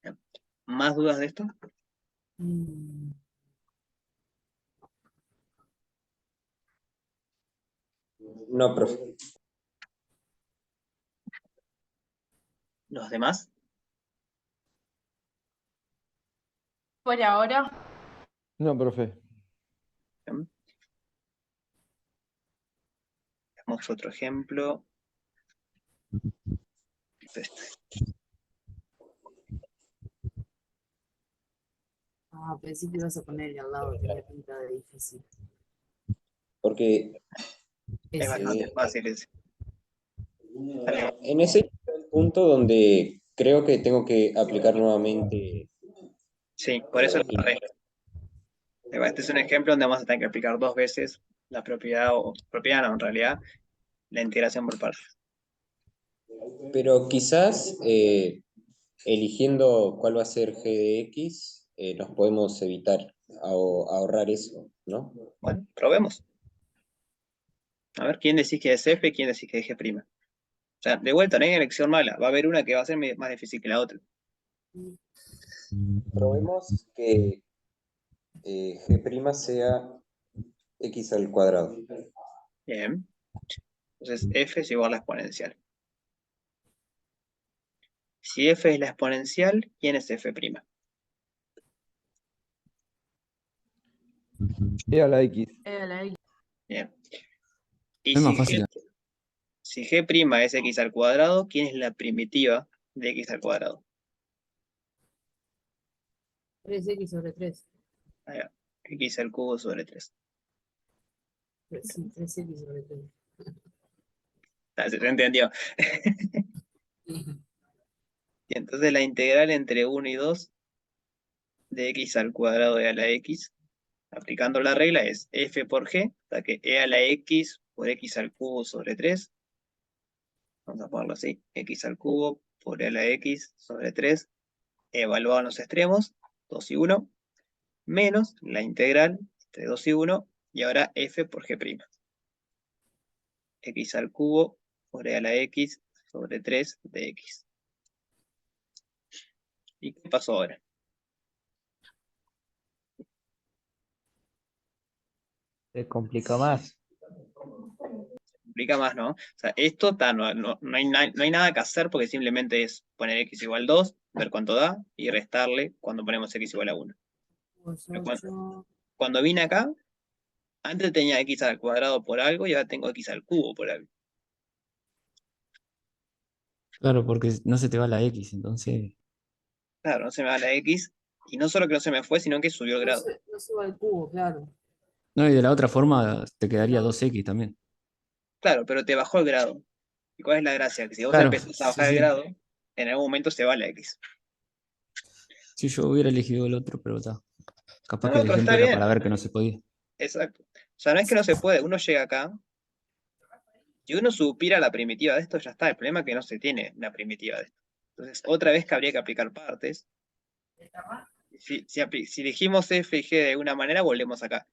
Bien. ¿Más dudas de esto? Mm, No, profe. ¿Los demás? Por ahora, No, profe. Bien. Veamos otro ejemplo. Este. pensé que ibas a poner al lado, tenía pinta de difícil. Porque Es Ese. bastante fácil ese. Dale. en ese punto donde creo que tengo que aplicar nuevamente. Sí, por eso lo agarré. Este es un ejemplo donde vamos a tener que aplicar 2 veces la propiedad, o propiedad no, en realidad, la integración por partes. Pero quizás eligiendo cuál va a ser g de x, nos podemos evitar ahorrar eso, ¿no? Bueno, probemos. A ver, ¿quién decís que es F y quién decís que es G'? O sea, de vuelta, no hay elección mala. Va a haber una que va a ser más difícil que la otra. Probemos que g' sea x al cuadrado. Bien. Entonces, F es igual a la exponencial. Si F es la exponencial, ¿quién es F'? E a la X. la X. Bien. Y Es más si fácil. G' es x al cuadrado, ¿quién es la primitiva de x al cuadrado? 3x sobre 3. Ahí va. X al cubo sobre 3. Sí, 3x sobre 3. Se entendió. Y entonces la integral entre 1 y 2 de x al cuadrado e a la x, aplicando la regla, es f por g, o sea que e a la x por x al cubo sobre 3. Vamos a ponerlo así, x al cubo por e a la x sobre 3, evaluado en los extremos, 2 y 1, menos la integral entre 2 y 1, y ahora f por g'. X al cubo por e a la x sobre 3 de x. ¿Y qué pasó ahora? Se complicó más. Complica más, ¿no? O sea, esto no hay nada que hacer porque simplemente es poner x igual 2, ver cuánto da y restarle cuando ponemos x igual a 1. Pero 8. Cuando vine acá, antes tenía x al cuadrado por algo y ahora tengo x al cubo por algo. Claro, porque no se te va la X, entonces. Claro, no se me va la x y no solo que no se me fue, sino que subió el grado. No se va al cubo, claro. No, y de la otra forma te quedaría 2X también. Claro, pero te bajó el grado. ¿Y cuál es la gracia? Que si vos Claro, empezás a sí, bajar el sí. grado, en algún momento se va la x. Sí, yo hubiera elegido el otro, pero está. Capaz No, que no, el pero está ejemplo era bien. para ver que no se podía. Exacto. O sea, no es que no se puede, uno llega acá, si uno supiera la primitiva de esto, ya está. El problema es que no se tiene la primitiva de esto. Entonces, otra vez que habría que aplicar partes. Si elegimos f y g de alguna manera, volvemos acá.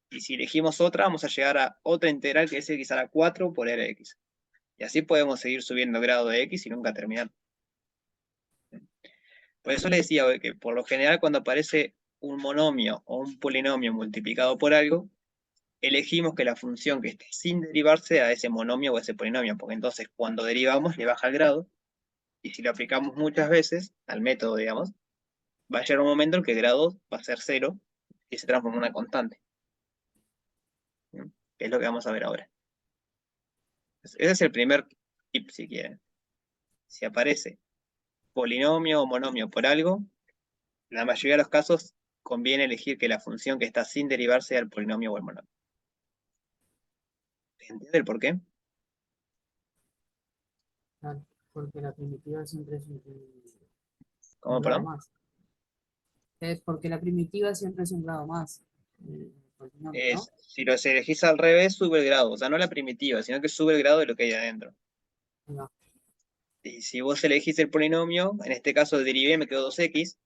Y si elegimos otra, vamos a llegar a otra integral que es x a la 4 por r de x. Y así podemos seguir subiendo grado de x y nunca terminar. Por eso le decía que por lo general cuando aparece un monomio o un polinomio multiplicado por algo, elegimos que la función que esté sin derivarse a ese monomio o a ese polinomio, porque entonces cuando derivamos le baja el grado, y si lo aplicamos muchas veces al método, digamos, va a llegar un momento en que el grado va a ser 0 y se transforma en una constante. que es lo que vamos a ver ahora. Ese es el primer tip, si quieren. Si aparece polinomio o monomio por algo, en la mayoría de los casos conviene elegir que la función que está sin derivar sea el polinomio o el monomio. ¿Se entiende el por qué? Claro, porque la primitiva siempre es un ¿Cómo, grado perdón? más. Es porque la primitiva siempre es un grado más. Polinomio, ¿no? Si los elegís al revés, sube el grado. O sea, no la primitiva, sino que sube el grado de lo que hay adentro. No. Y si vos elegís el polinomio, en este caso derivé, me quedó 2x,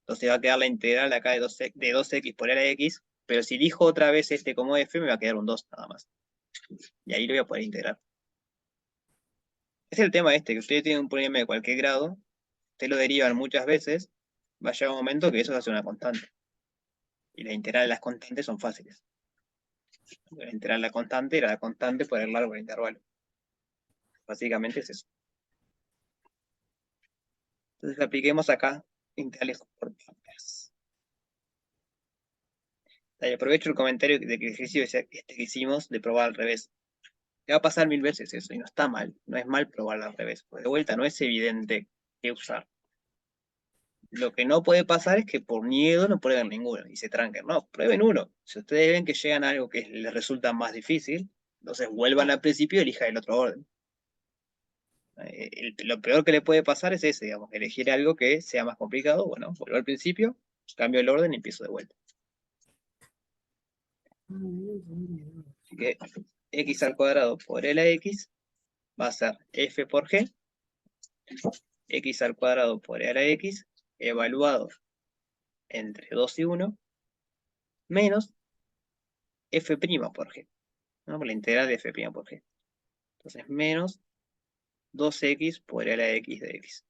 entonces va a quedar la integral acá de 2x por la x, pero si elijo otra vez este como f, me va a quedar un 2 nada más. Y ahí lo voy a poder integrar. Es el tema este, que ustedes tienen un polinomio de cualquier grado, ustedes lo derivan muchas veces, va a llegar un momento que eso se hace una constante. Y la integral de las constantes son fáciles. La integral de la constante era la constante por el largo del intervalo. Básicamente es eso. Entonces apliquemos acá integrales por partes. Ahí aprovecho el comentario de que el ejercicio este que hicimos de probar al revés. Te va a pasar 1000 veces eso, y no está mal. No es mal probarlo al revés. Porque de vuelta no es evidente qué usar. Lo que no puede pasar es que por miedo no prueben ninguno y se tranquen. No, prueben uno. Si ustedes ven que llegan a algo que les resulta más difícil, entonces vuelvan al principio y elijan el otro orden. Lo peor que le puede pasar es ese, digamos, elegir algo que sea más complicado. Bueno, vuelvo al principio, cambio el orden y empiezo de vuelta. Así que x al cuadrado por l a x va a ser f por g, x al cuadrado por l a x, evaluado entre 2 y 1, menos f' por g, ¿no? Por la integral de f' por g. Entonces, menos 2x por l a x de x.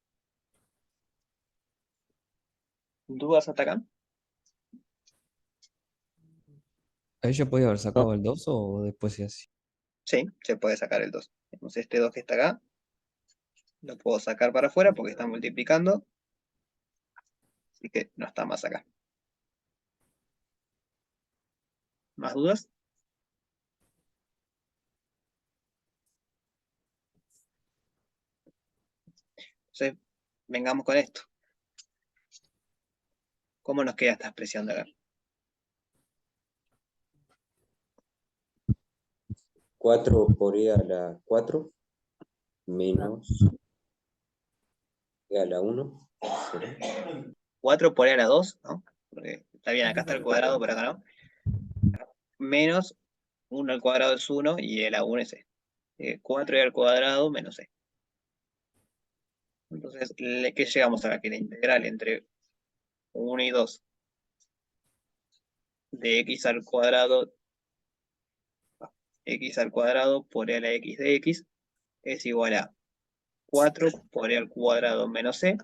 ¿Dudas hasta acá? ¿Ahí ya podía haber No, sacado el 2 o después sí así? Sí, se puede sacar el 2. Entonces, este 2 que está acá, lo puedo sacar para afuera porque está multiplicando. Así que no está más acá. ¿Más dudas? Entonces, vengamos con esto. ¿Cómo nos queda esta expresión de acá? 4 por e a la 4 menos e a la 1. 4 por e a la 2, ¿no? Porque está bien, acá está el cuadrado, pero acá no. Menos 1 al cuadrado es 1 y e a la 1 es e. 4e al cuadrado menos e. Entonces, ¿qué llegamos acá? Que la integral entre 1 y 2 de x al cuadrado por e a la x de x es igual a 4 por e al cuadrado menos e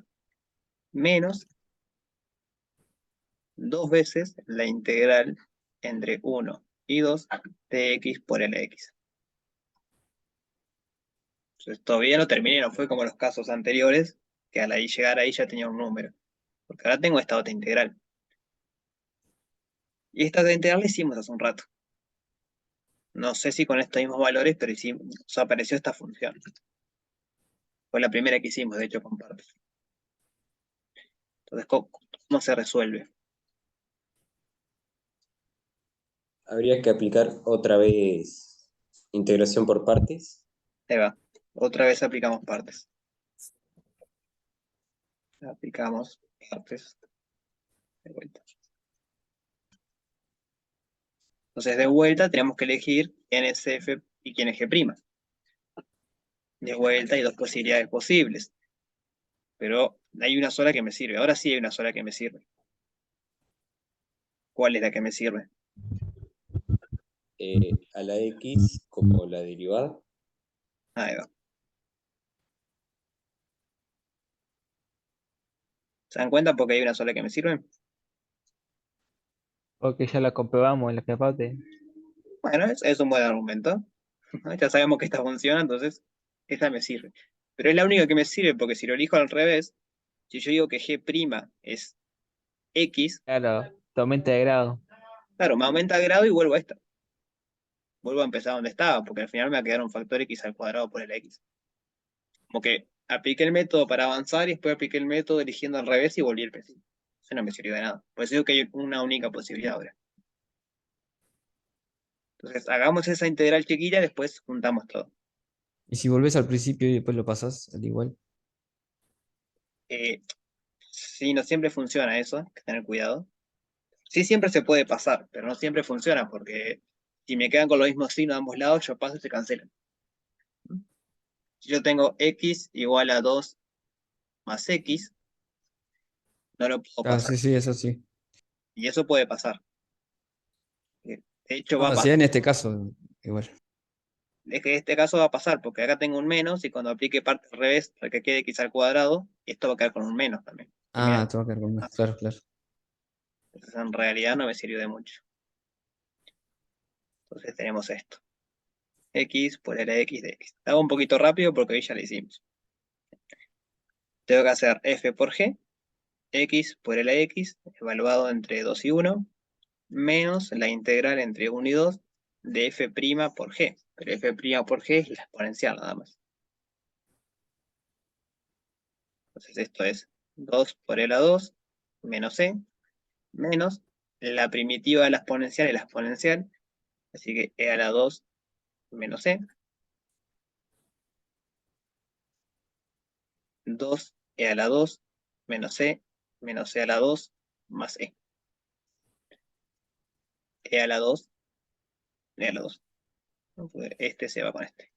menos 2 veces la integral entre 1 y 2 de x por e a la x. Entonces, todavía no terminé, no fue como los casos anteriores, que al llegar ahí ya tenía un número. Porque ahora tengo esta otra integral. Y esta otra integral la hicimos hace un rato. No sé si con estos mismos valores, pero hicimos, apareció esta función. Fue la primera que hicimos, de hecho, con partes. Entonces, ¿cómo se resuelve? Habría que aplicar otra vez integración por partes. Ahí va. Otra vez aplicamos partes. Aplicamos partes. De vuelta. Entonces, de vuelta tenemos que elegir quién es f y quién es g'. De vuelta hay dos posibilidades posibles. Pero hay una sola que me sirve. Ahora sí hay una sola que me sirve. ¿Cuál es la que me sirve? A la x como la derivada. Ahí va. ¿Se dan cuenta porque hay una sola que me sirve? Porque ya la comprobamos en la primera parte. Bueno, es un buen argumento. Ya sabemos que esta funciona, entonces esta me sirve. Pero es la única que me sirve porque si lo elijo al revés, si yo digo que g' es x, Claro, te aumenta de grado. claro, me aumenta grado y vuelvo a esta. vuelvo a empezar donde estaba, porque al final me va a quedar un factor x al cuadrado por el x. Como que apliqué el método para avanzar y después apliqué el método eligiendo al revés y volví al principio. Eso no me sirvió de nada. Por eso digo que hay una única posibilidad ahora. Entonces, hagamos esa integral chiquita, después juntamos todo. Y si volvés al principio y después lo pasás al igual. Sí, no siempre funciona eso, hay que tener cuidado. Sí, siempre se puede pasar, pero no siempre funciona, porque si me quedan con los mismos signos de ambos lados, yo paso y se cancelan. Si yo tengo x igual a 2 más x, no lo puedo Ah, pasar. sí, sí, eso sí. Y eso puede pasar. De hecho, va a Ah, sí, pasar. en este caso, igual. Es que en este caso va a pasar, porque acá tengo un menos, y cuando aplique parte al revés, para que quede x al cuadrado, esto va a quedar con un menos también. Y Ah, mira, tengo que ver con más. Claro, claro. entonces en realidad no me sirvió de mucho. Entonces tenemos esto. X por la x de x. Hago un poquito rápido porque hoy ya lo hicimos. Tengo que hacer f por g, x por la x, evaluado entre 2 y 1, menos la integral entre 1 y 2 de f' por g. Pero f' por g es la exponencial nada más. Entonces esto es 2 por a 2 menos c, menos la primitiva de la exponencial y la exponencial. Así que e a la 2 menos c. 2 e a la 2 menos c a la 2 más e. E a la 2, e a la 2. Este se va con este.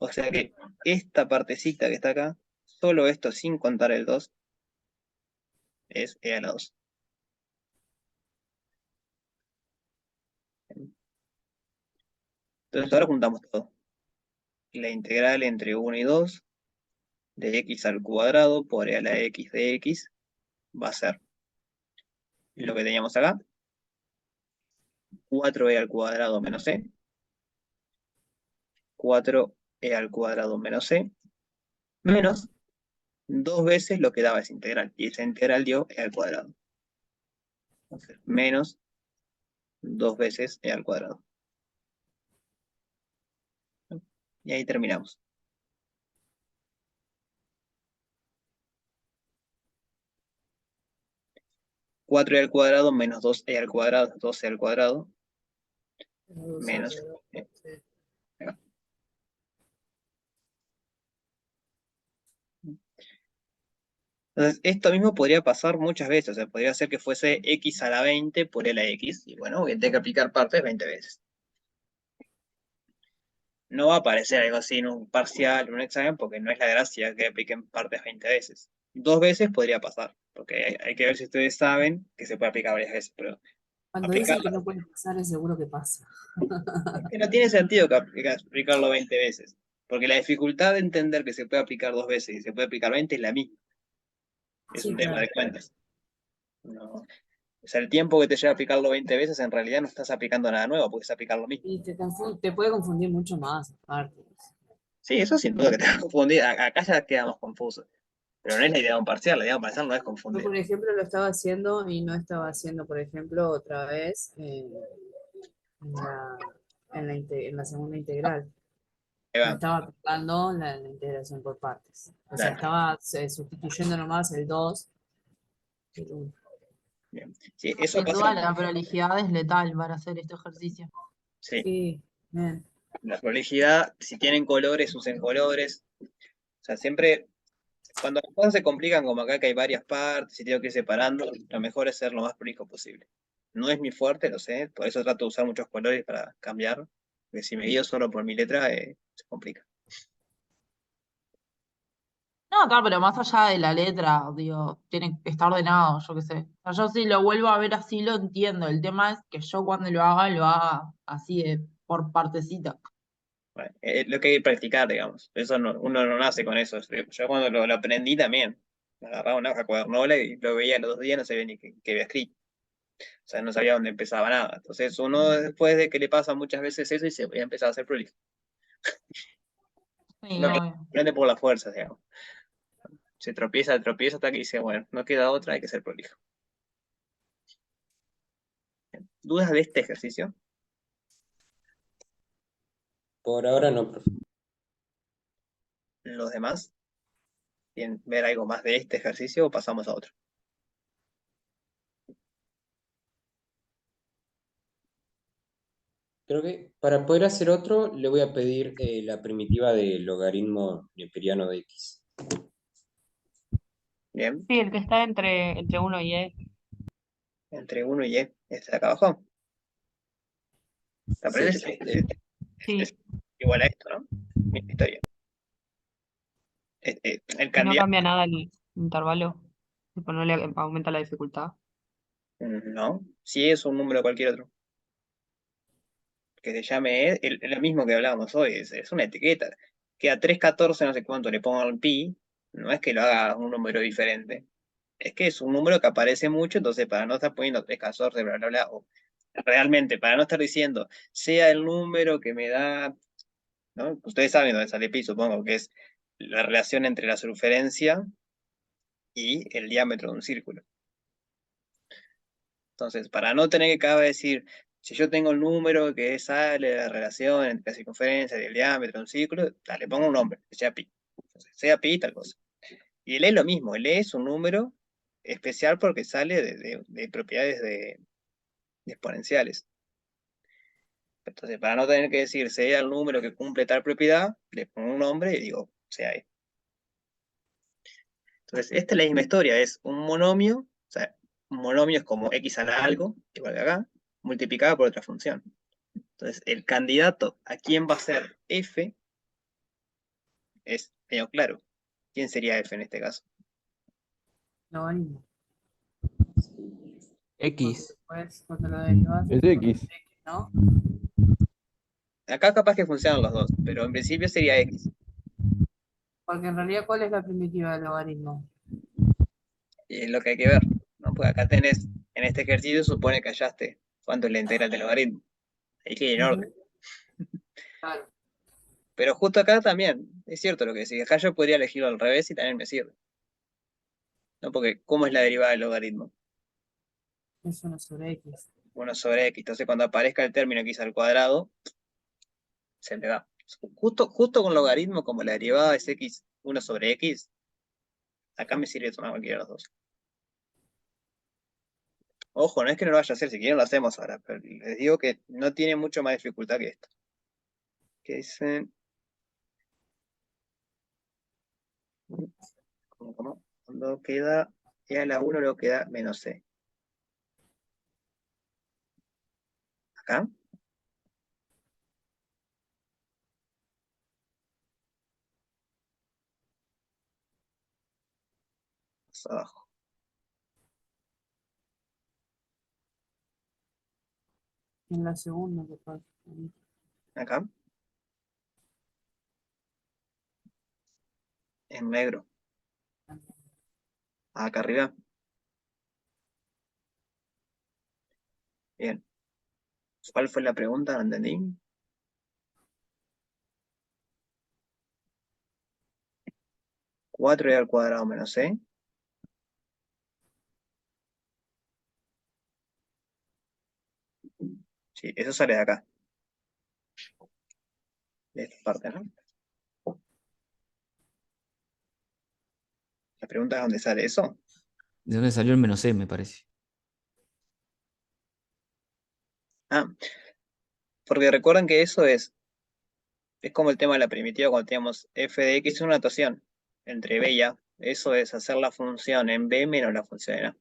O sea que esta partecita que está acá, solo esto sin contar el 2, es e a la 2. Entonces ahora juntamos todo. La integral entre 1 y 2 de x al cuadrado por e a la x de x va a ser lo que teníamos acá, 4e al cuadrado menos c, 4e al cuadrado menos c, menos 2 veces lo que daba esa integral, y esa integral dio e al cuadrado. Entonces, menos 2 veces e al cuadrado. Y ahí terminamos. Cuatro e al cuadrado menos 2e al cuadrado, 12 al cuadrado, menos. Entonces, esto mismo podría pasar muchas veces, o sea, podría ser que fuese x a la 20 por e a la x, y bueno, voy a tener que aplicar partes 20 veces. No va a aparecer algo así en un parcial, en un examen, porque no es la gracia que apliquen partes 20 veces. 2 veces podría pasar, porque hay que ver si ustedes saben que se puede aplicar varias veces, pero Cuando dicen que aplicarla, no puede pasar, es seguro que pasa. que no tiene sentido que aplicarlo 20 veces, porque la dificultad de entender que se puede aplicar 2 veces y se puede aplicar 20 es la misma. Es Sí, un tema claro. de cuentas. No. O sea, el tiempo que te lleva a aplicarlo 20 veces, en realidad no estás aplicando nada nuevo, puedes aplicar lo mismo. Y te puede confundir mucho más, aparte. Sí, eso sin duda que te va a confundir. Acá ya quedamos confusos. Pero no es la idea de un parcial, la idea de un parcial no es Yo, confundir. por ejemplo, lo estaba haciendo y no estaba haciendo, por ejemplo, otra vez en la, en la segunda integral. Ahí No va, estaba aplicando la integración por partes. O sea, dale, estaba sustituyendo nomás el 2 y el 1. bien. Sí, eso Sin pasa, duda la prolijidad es letal para hacer este ejercicio. sí. Sí, bien. La prolijidad, si tienen colores, usen colores. O sea, siempre, cuando las cosas se complican, como acá que hay varias partes y tengo que ir separando, lo mejor es ser lo más prolijo posible. No es mi fuerte, lo sé, por eso trato de usar muchos colores para cambiar, porque si me guío solo por mi letra, se complica. No, claro, pero más allá de la letra, digo, tiene que estar ordenado, yo qué sé. O sea, yo si lo vuelvo a ver así lo entiendo. El tema es que yo cuando lo haga así de por partecita. Bueno, lo que hay que practicar, digamos. Eso uno no nace con eso. Yo cuando lo aprendí también, me agarraba una hoja cuadernola y lo veía los 2 días, no sabía ni qué había escrito. O sea, no sabía dónde empezaba nada. Entonces uno después de que le pasa muchas veces eso y se voy a empezar a hacer prolijo. Sí, Uno obvio. aprende por la fuerza, digamos. Se tropieza hasta que dice, bueno, no queda otra, hay que ser prolijo. dudas de este ejercicio? Por ahora no, profe. ¿Los demás? ¿Quieren ver algo más de este ejercicio o pasamos a otro? Creo que para poder hacer otro, le voy a pedir la primitiva del logaritmo neperiano de x. Bien, Sí, el que está entre 1 y e. entre 1 y e, este de acá abajo. ¿Te Sí. parece? Sí, Es igual a esto, ¿no? Misma historia. El y no candidato, cambia nada el intervalo. Tipo, no le aumenta la dificultad. no, si es un número cualquier otro. Que se llame lo mismo que hablábamos hoy, es una etiqueta. Que a 314 no sé cuánto le pongan pi, no es que lo haga un número diferente. Es que es un número que aparece mucho, entonces para no estar poniendo 314, bla, bla, bla, o realmente para no estar diciendo, sea el número que me da, ¿no? Ustedes saben dónde sale pi, supongo que es la relación entre la circunferencia y el diámetro de un círculo. Entonces, para no tener que cada vez decir, si yo tengo el número que sale de la relación entre la circunferencia y el diámetro de un círculo, le pongo un nombre, que sea pi. Entonces, sea pi tal cosa. Y el e es lo mismo, el e es un número especial porque sale de propiedades de exponenciales. Entonces, para no tener que decir sea el número que cumple tal propiedad, le pongo un nombre y digo, sea e. Entonces, esta es la misma historia, es un monomio, o sea, un monomio es como x a la algo, igual que acá, multiplicado por otra función. Entonces, el candidato a quién va a ser f es medio claro. ¿Quién sería f en este caso? Logaritmo. Porque X. después, cuando lo derivas, Es x. ¿no? Acá capaz que funcionan los dos, pero en principio sería x. Porque en realidad, ¿cuál es la primitiva del logaritmo? Y es lo que hay que ver, ¿no? Porque acá tenés, en este ejercicio supone que hallaste cuánto es la integral del logaritmo. Hay que ir en orden. Claro. Pero justo acá también, es cierto lo que decís. Acá yo podría elegirlo al revés y también me sirve. ¿No? Porque, ¿cómo es la derivada del logaritmo? Es 1 sobre x. 1 sobre x. Entonces, cuando aparezca el término x al cuadrado, se me da. Justo con logaritmo, como la derivada es x, 1 sobre x, acá me sirve tomar cualquiera de los dos. Ojo, no es que no lo vaya a hacer, si quieren lo hacemos ahora, pero les digo que no tiene mucho más dificultad que esto. Que dicen. ¿Cómo? Cuando queda e a la 1 luego queda menos c. Acá. Más abajo. En la segunda que pasa. Acá. En negro. Acá arriba. Bien. ¿Cuál fue la pregunta? No entendí. 4e al cuadrado menos c. Sí, eso sale de acá. De esta parte, ¿no? La pregunta es dónde sale eso. ¿De dónde salió el menos C, me parece? Ah, porque recuerden que eso es como el tema de la primitiva cuando teníamos f de x, es una notación entre b y a. Eso es hacer la función en b menos la función en a.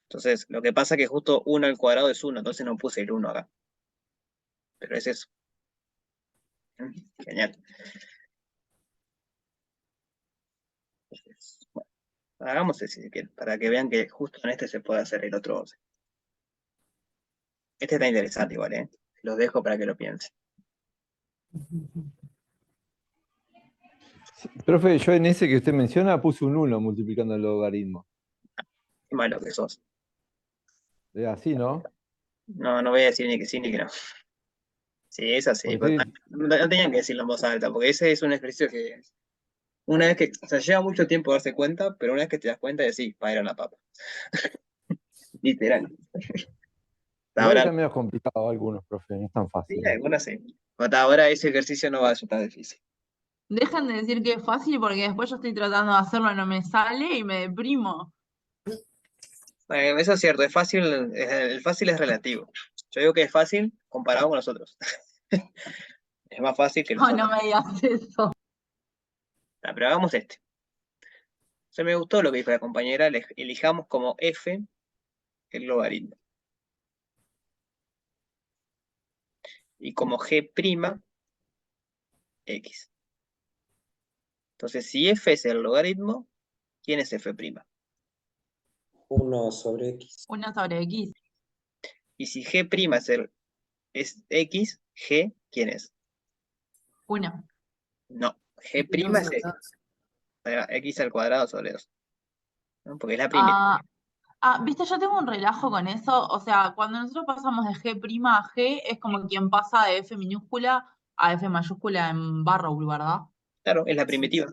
Entonces, lo que pasa es que justo 1 al cuadrado es 1, entonces no puse el 1 acá. Pero es eso. Genial. Bueno, hagamos ese si quieren, para que vean que justo en este se puede hacer el otro 11. Este está interesante igual, ¿eh? Los dejo para que lo piensen. Profe, yo en ese que usted menciona puse un 1 multiplicando el logaritmo. Qué malo que sos. Así, ¿no? No, no voy a decir ni que sí ni que no. Sí, es así. Porque No tenían que decirlo en voz alta, porque ese es un ejercicio que una vez que, o sea, lleva mucho tiempo darse cuenta, pero una vez que te das cuenta decís, para ir a la papa. Literal. Igual Ahora, están medio complicados algunos, profe, no es tan sí, fácil. algunas sí. Hasta ahora ese ejercicio no va a ser tan difícil. Dejan de decir que es fácil porque después yo estoy tratando de hacerlo y no me sale y me deprimo. Eso es cierto, es fácil, el fácil es relativo. Yo digo que es fácil comparado con nosotros. Es más fácil que No, nosotros. no me digas eso. Pero hagamos este. Se me gustó lo que dijo la compañera, elijamos como f el logaritmo. Y como g', x. Entonces, si f es el logaritmo, ¿quién es f'? 1 sobre x. 1 sobre x. Y si g' es x, g, ¿quién es? 1. No, g' Entonces, es x al cuadrado sobre 2. ¿No? Porque es la Ah, primitiva. viste, yo tengo un relajo con eso. O sea, cuando nosotros pasamos de G' a G, es como quien pasa de F minúscula a F mayúscula en Barrow, ¿verdad? Claro, es la primitiva.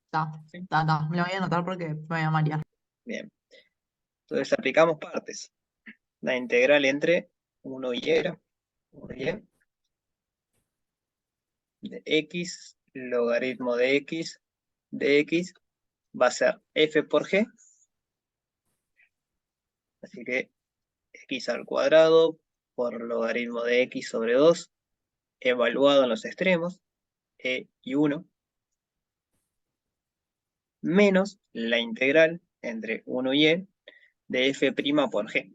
Está, ¿Sí? está. Me lo voy a anotar porque me voy a marear. Bien. Entonces aplicamos partes. La integral entre 1 y e, 1 y e, de x, logaritmo de x va a ser f por g. Así que x al cuadrado por logaritmo de x sobre 2, evaluado en los extremos, e y 1, menos la integral entre 1 y e de f' por g.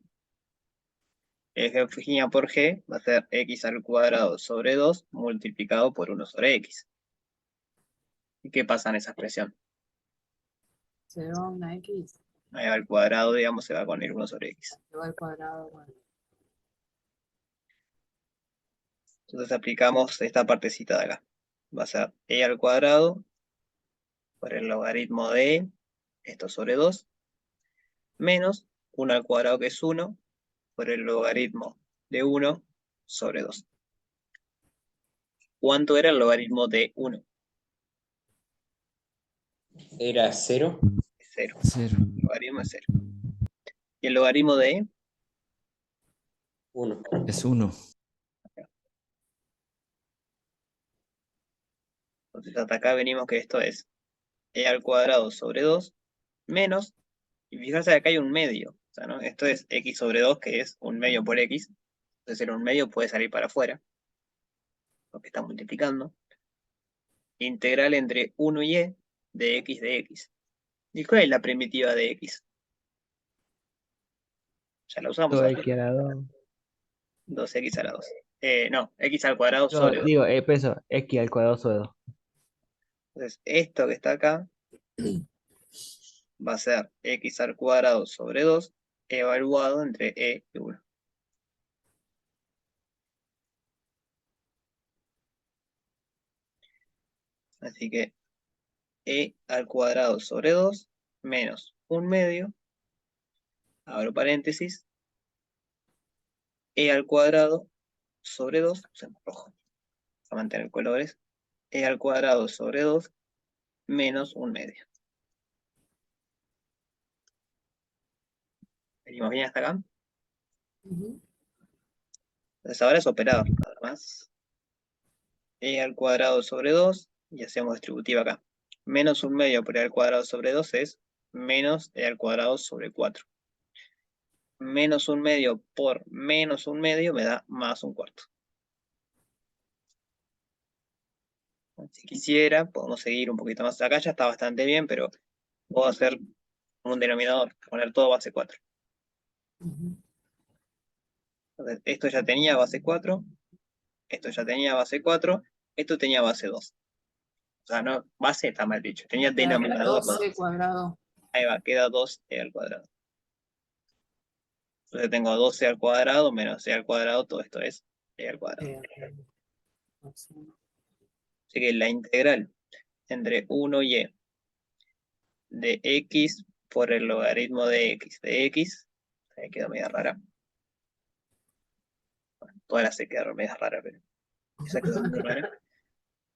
F' por g va a ser x al cuadrado sobre 2 multiplicado por 1 sobre x. ¿Y qué pasa en esa expresión? se va una x, Ahí va al cuadrado, digamos, se va con el 1 sobre x. se va al cuadrado. Bueno, Entonces aplicamos esta partecita de acá. Va a ser e al cuadrado por el logaritmo de esto sobre 2, menos 1 al cuadrado que es 1, por el logaritmo de 1 sobre 2. ¿Cuánto era el logaritmo de 1? Era 0. 0. 0. El logaritmo es 0. ¿Y el logaritmo de e? 1. Es 1. Entonces hasta acá venimos que esto es e al cuadrado sobre 2 menos, y fíjense que acá hay un medio. O sea, ¿no? Esto es x sobre 2, que es un medio por x. Entonces el un medio puede salir para afuera, porque está multiplicando. Integral entre 1 y e de x de x. ¿Y cuál es la primitiva de x? Ya la usamos. 2x a la 2. 2x a la 2. No, x al cuadrado No, sobre 2. digo, peso, x al cuadrado sobre 2. Entonces, esto que está acá va a ser x al cuadrado sobre 2 evaluado entre e y 1. Así que e al cuadrado sobre 2 menos un medio, abro paréntesis, e al cuadrado sobre 2, usemos rojo para mantener colores, e al cuadrado sobre 2 menos un medio. ¿Venimos bien hasta acá? ujú. Entonces ahora es operador, nada más. E al cuadrado sobre 2, y hacemos distributiva acá. Menos un medio por e al cuadrado sobre 2 es menos e al cuadrado sobre 4. Menos un medio por menos un medio me da más un cuarto. Si quisiera, podemos seguir un poquito más acá, ya está bastante bien, pero puedo hacer un denominador, poner todo base 4. Ujú. Entonces, esto ya tenía base 4, esto ya tenía base 4, esto tenía base 2. O sea, no, base está mal dicho, tenía denominador 2. 12 cuadrado. Ahí va, queda 2e al cuadrado. Entonces tengo 12 al cuadrado menos e al cuadrado, todo esto es e al cuadrado. Así que la integral entre 1 y e de x por el logaritmo de x, ahí quedó media rara. Bueno, todas las se quedaron media rara, pero esa quedó muy rara.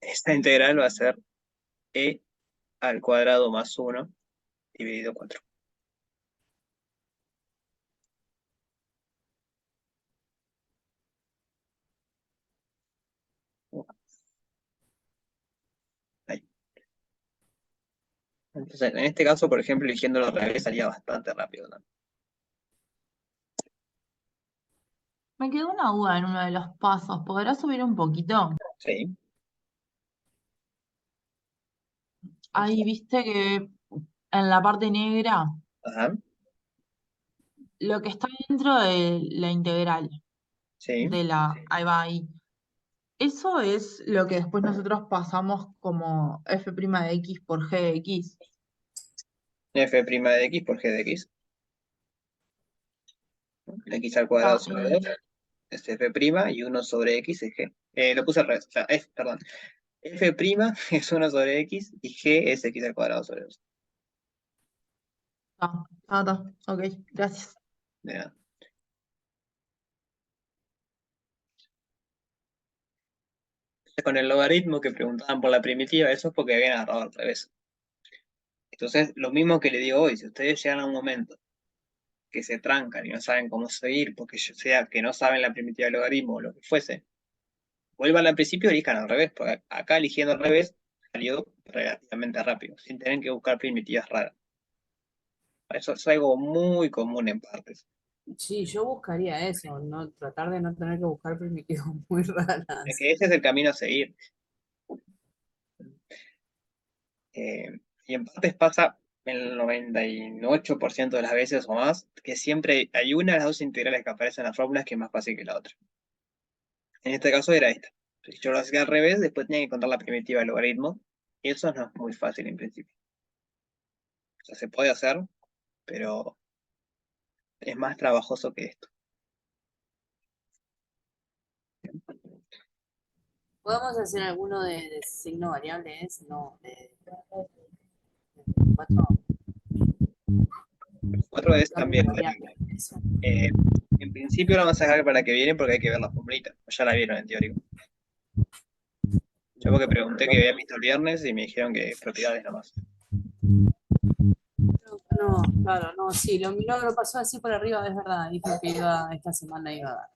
Esta integral va a ser e al cuadrado más 1 dividido 4. Entonces, en este caso, por ejemplo, eligiéndolo al revés salía bastante rápido, ¿no? Me quedó una duda en uno de los pasos. ¿Podrás subir un poquito? Sí. Ahí viste que en la parte negra, Ajá. lo que está dentro de la integral, Sí. ahí va ahí. Eso es lo que después nosotros pasamos como f' de x por g de x. F' de x por g de x. X al Ah, cuadrado sobre 2 es f' y 1 sobre x es g. Lo puse al revés, o sea, perdón. F' es 1 sobre x y g es x al cuadrado sobre 2. Ok, gracias. De nada. Con el logaritmo que preguntaban por la primitiva, eso es porque habían agarrado al revés. Entonces, lo mismo que le digo hoy, si ustedes llegan a un momento que se trancan y no saben cómo seguir, porque sea que no saben la primitiva del logaritmo o lo que fuese, vuelvan al principio y elijan al revés, porque acá eligiendo al revés salió relativamente rápido, sin tener que buscar primitivas raras. Eso es algo muy común en partes. Sí, yo buscaría eso, no tratar de no tener que buscar primitivos muy Es raras. que ese es el camino a seguir. Y en partes pasa el 98% de las veces o más, que siempre hay una de las dos integrales que aparecen en las fórmulas que es más fácil que la otra. En este caso era esta. Si yo lo hacía al revés, después tenía que encontrar la primitiva del logaritmo, y eso no es muy fácil en principio. O sea, se puede hacer, pero es más trabajoso que esto. ¿Podemos hacer alguno de signo variable? No, de 4. 4 es Cambio también. variable. Eso. En principio lo vamos a dejar para que viene porque hay que ver la formulita. Ya la vieron en teórico. Yo porque pregunté que había visto el viernes y me dijeron que propiedades nomás. No, claro, no, sí, lo pasó así por arriba, es verdad. Dije que esta semana iba a dar.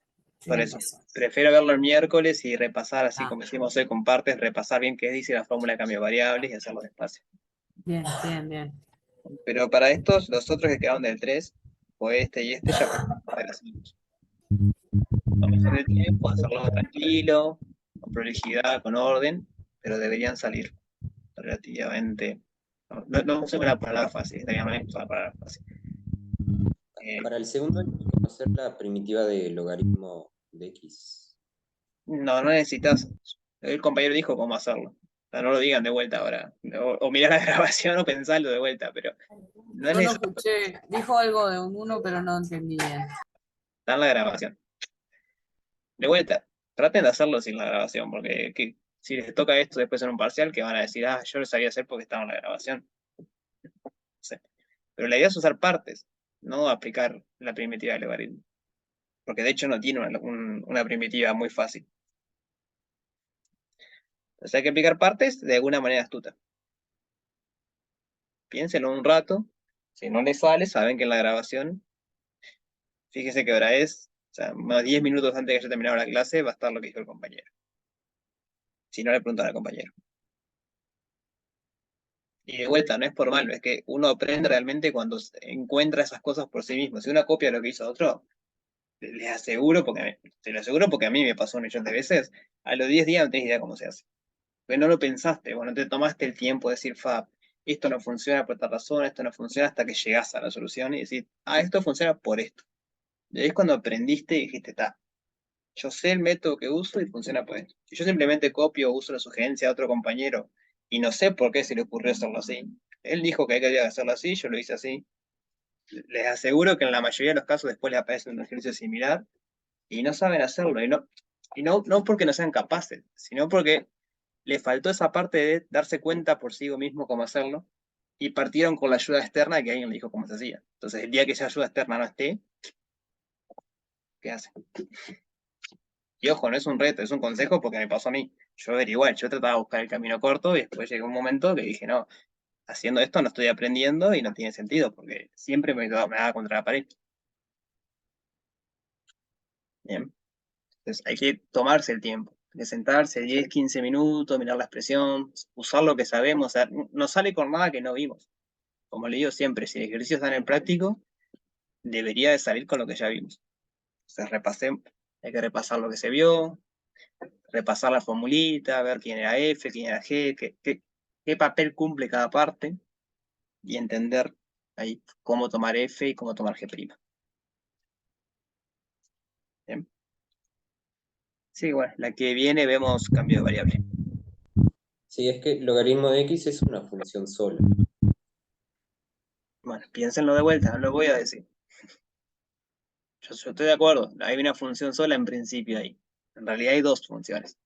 Por Tienes eso, razón. prefiero verlo el miércoles y repasar, así Ah. como hicimos hoy con partes, repasar bien qué dice la fórmula de cambio de variables y hacerlo despacio. Bien, bien, bien. Pero para estos, los otros que quedaron del 3, o este y este, ya pueden hacerlos. Vamos a hacer el tiempo, hacerlo tranquilo, con prolijidad, con orden, pero deberían salir relativamente. No usemos la palabra fácil, estaría mal usar la palabra fácil. Para el segundo hay que conocer la primitiva de logaritmo de x. No necesitas. El compañero dijo cómo hacerlo. O sea, no lo digan de vuelta ahora. O mirá la grabación o pensarlo de vuelta, pero no es Yo no necesario. escuché, dijo algo de un 1, pero no entendí bien. Está en la grabación. De vuelta, traten de hacerlo sin la grabación, porque si les toca esto después en un parcial, que van a decir, yo lo sabía hacer porque estaba en la grabación. No sé. Pero la idea es usar partes, no aplicar la primitiva del logaritmo. Porque de hecho no tiene una primitiva muy fácil. Entonces hay que aplicar partes de alguna manera astuta. Piénsenlo un rato. Si no les sale, saben que en la grabación, fíjese qué hora es. O sea, unos 10 minutos antes de que haya terminado la clase va a estar lo que dijo el compañero. Si no, le preguntan al compañero. Y de vuelta, no es por malo, es que uno aprende realmente cuando encuentra esas cosas por sí mismo. Si uno copia lo que hizo otro, les aseguro, te lo aseguro porque a mí me pasó un millón de veces, a los 10 días no tenés idea cómo se hace. Porque no lo pensaste, no te tomaste el tiempo de decir, esto no funciona por esta razón, esto no funciona hasta que llegás a la solución y decís, esto funciona por esto. Y ahí es cuando aprendiste y dijiste, yo sé el método que uso y funciona por esto. Si yo simplemente copio o uso la sugerencia de otro compañero y no sé por qué se le ocurrió hacerlo así, él dijo que hay que hacerlo así, yo lo hice así. Les aseguro que en la mayoría de los casos después les aparece un ejercicio similar y no saben hacerlo. No porque no sean capaces, sino porque les faltó esa parte de darse cuenta por sí mismo cómo hacerlo y partieron con la ayuda externa de que alguien le dijo cómo se hacía. Entonces, el día que esa ayuda externa no esté, ¿qué hacen? Y ojo, no es un reto, es un consejo porque me pasó a mí. Yo era igual, yo trataba de buscar el camino corto y después llegó un momento que dije, no, haciendo esto no estoy aprendiendo y no tiene sentido porque siempre me daba contra la pared. Bien. Entonces hay que tomarse el tiempo, de sentarse 10, 15 minutos, mirar la expresión, usar lo que sabemos. O sea, no sale con nada que no vimos. como le digo siempre, si el ejercicio está en el práctico, debería de salir con lo que ya vimos. O sea, hay que repasar lo que se vio, repasar la formulita, ver quién era F, quién era G, qué papel cumple cada parte, y entender ahí cómo tomar F y cómo tomar G'. Bien. Sí, bueno, la que viene vemos cambio de variable. Sí, es que logaritmo de x es una función sola. Bueno, piénsenlo de vuelta, no lo voy a decir. Yo estoy de acuerdo, hay una función sola en principio ahí. En realidad hay dos funciones.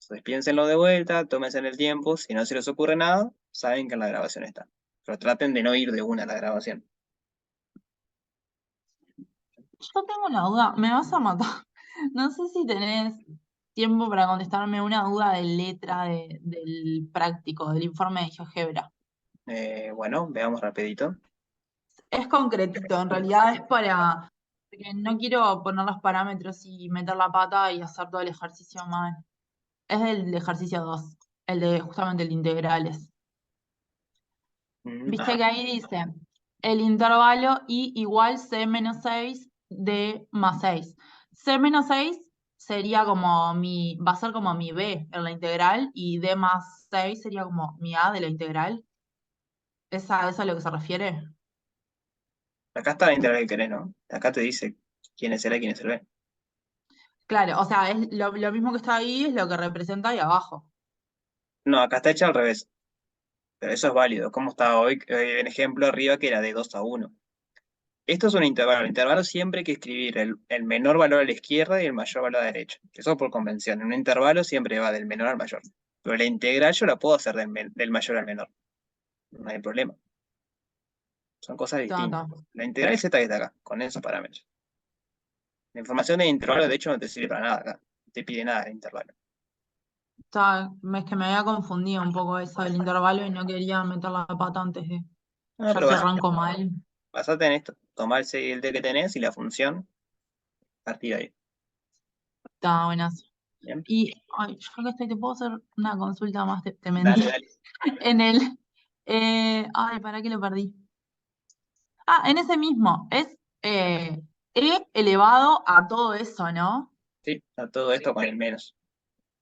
Entonces piénsenlo de vuelta, tómense en el tiempo, si no se les ocurre nada, saben que en la grabación está. Pero traten de no ir de una a la grabación. Yo tengo una duda, me vas a matar. No sé si tenés tiempo para contestarme una duda de letra del práctico, del informe de GeoGebra. Bueno, veamos rapidito. Es concretito, en realidad es para, porque no quiero poner los parámetros y meter la pata y hacer todo el ejercicio mal. Es el ejercicio 2, el de justamente el de integrales. Viste que ahí dice el intervalo y igual c menos 6 d más 6. C menos 6 sería como va a ser como mi b en la integral y d más 6 sería como mi a de la integral. ¿Es a eso a lo que se refiere? Acá está la integral que querés, ¿no? Acá te dice quién es el A y quién es el B. Claro, o sea, es lo mismo que está ahí es lo que representa ahí abajo. No, acá está hecha al revés. Pero eso es válido. ¿Cómo está hoy? En ejemplo arriba que era de 2 a 1. Esto es un intervalo. El intervalo siempre hay que escribir el menor valor a la izquierda y el mayor valor a la derecha. Eso por convención. En un intervalo siempre va del menor al mayor. Pero la integral yo la puedo hacer del mayor al menor. No hay problema. Son cosas distintas. La integral es esta que está acá, con esos parámetros. La información de intervalo, de hecho, no te sirve para nada acá. No te pide nada de intervalo. Es que me había confundido un poco eso del intervalo y no quería meter la pata antes de. No, Ya pero si arranco mal. basate en esto. Tomar el C y el D que tenés y la función, partir de ahí. Está buenas. Bien. Y ay, yo creo que te puedo hacer una consulta más, te mentí. Dale, dale. En el. Ay, ¿para qué lo perdí? En ese mismo. Es e elevado a todo eso, ¿no? Sí, está todo esto con el menos.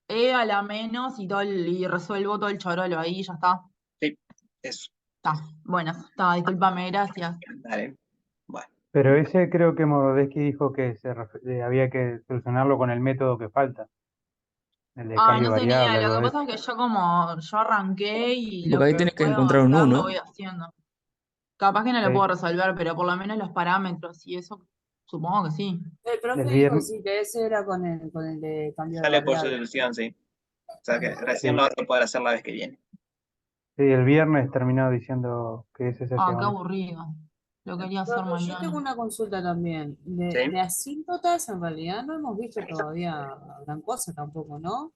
E a la menos y y resuelvo todo el chorolo ahí, ya está. Sí, eso. Está, buenas. Está, discúlpame, gracias. Dale. Bueno. Pero ese creo que Morodesky dijo que había que solucionarlo con el método que falta, el de cambio No de sé ni idea. variable, Lo algo que de pasa eso. es que yo arranqué y Porque lo ahí que tenés que puedo encontrar un hacer lo 1. voy haciendo. Capaz que no lo Sí. puedo resolver, pero por lo menos los parámetros y eso, supongo que sí. El profe El dijo viernes, sí, que ese era con el de cambio de Sale por variable. solución, sí. O sea que recién sí, lo vas a poder hacer la vez que viene. sí, el viernes terminó diciendo que ese se hacía Qué con eso. aburrido. Lo quería hacer Profe, yo tengo mañana. una consulta también. ¿Sí? De asíntotas, en realidad no hemos visto todavía gran cosa tampoco, ¿no?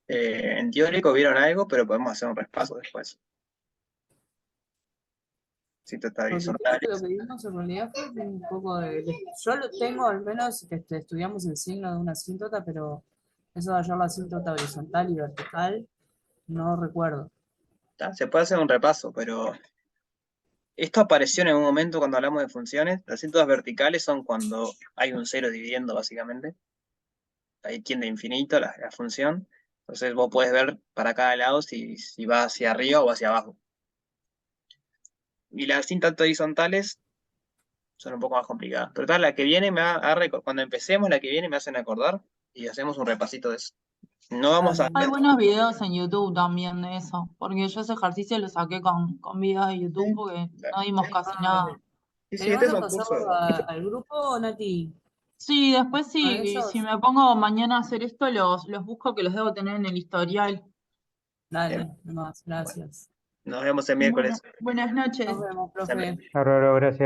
En teórico vieron algo, pero podemos hacer un repaso después. Si te está Porque creo que lo que vimos en realidad fue un poco yo lo tengo, al menos que estudiamos el signo de una asíntota, pero eso de hallar la asíntota horizontal y vertical, no recuerdo. Se puede hacer un repaso, pero esto apareció en algún momento cuando hablamos de funciones. Las asíntotas verticales son cuando hay un cero dividiendo, básicamente. Ahí tiende a infinito la función. Entonces vos podés ver para cada lado si va hacia arriba o hacia abajo. Y las asíntotas horizontales son un poco más complicadas. Pero tal, la que viene cuando empecemos, la que viene me hacen acordar y hacemos un repasito de eso. No vamos a... Hay buenos videos en YouTube también de eso, porque yo ese ejercicio lo saqué con videos de YouTube porque no dimos casi nada. Sí, ¿Me este es van a un pasar curso. al grupo, Nati? Sí, después ¿A sí, y si esos? me pongo mañana a hacer esto, los busco que los debo tener en el historial. Dale, nomás, gracias. Nos vemos el Bueno, miércoles. buenas noches. Nos vemos, Siempre. profe. Ahora, gracias.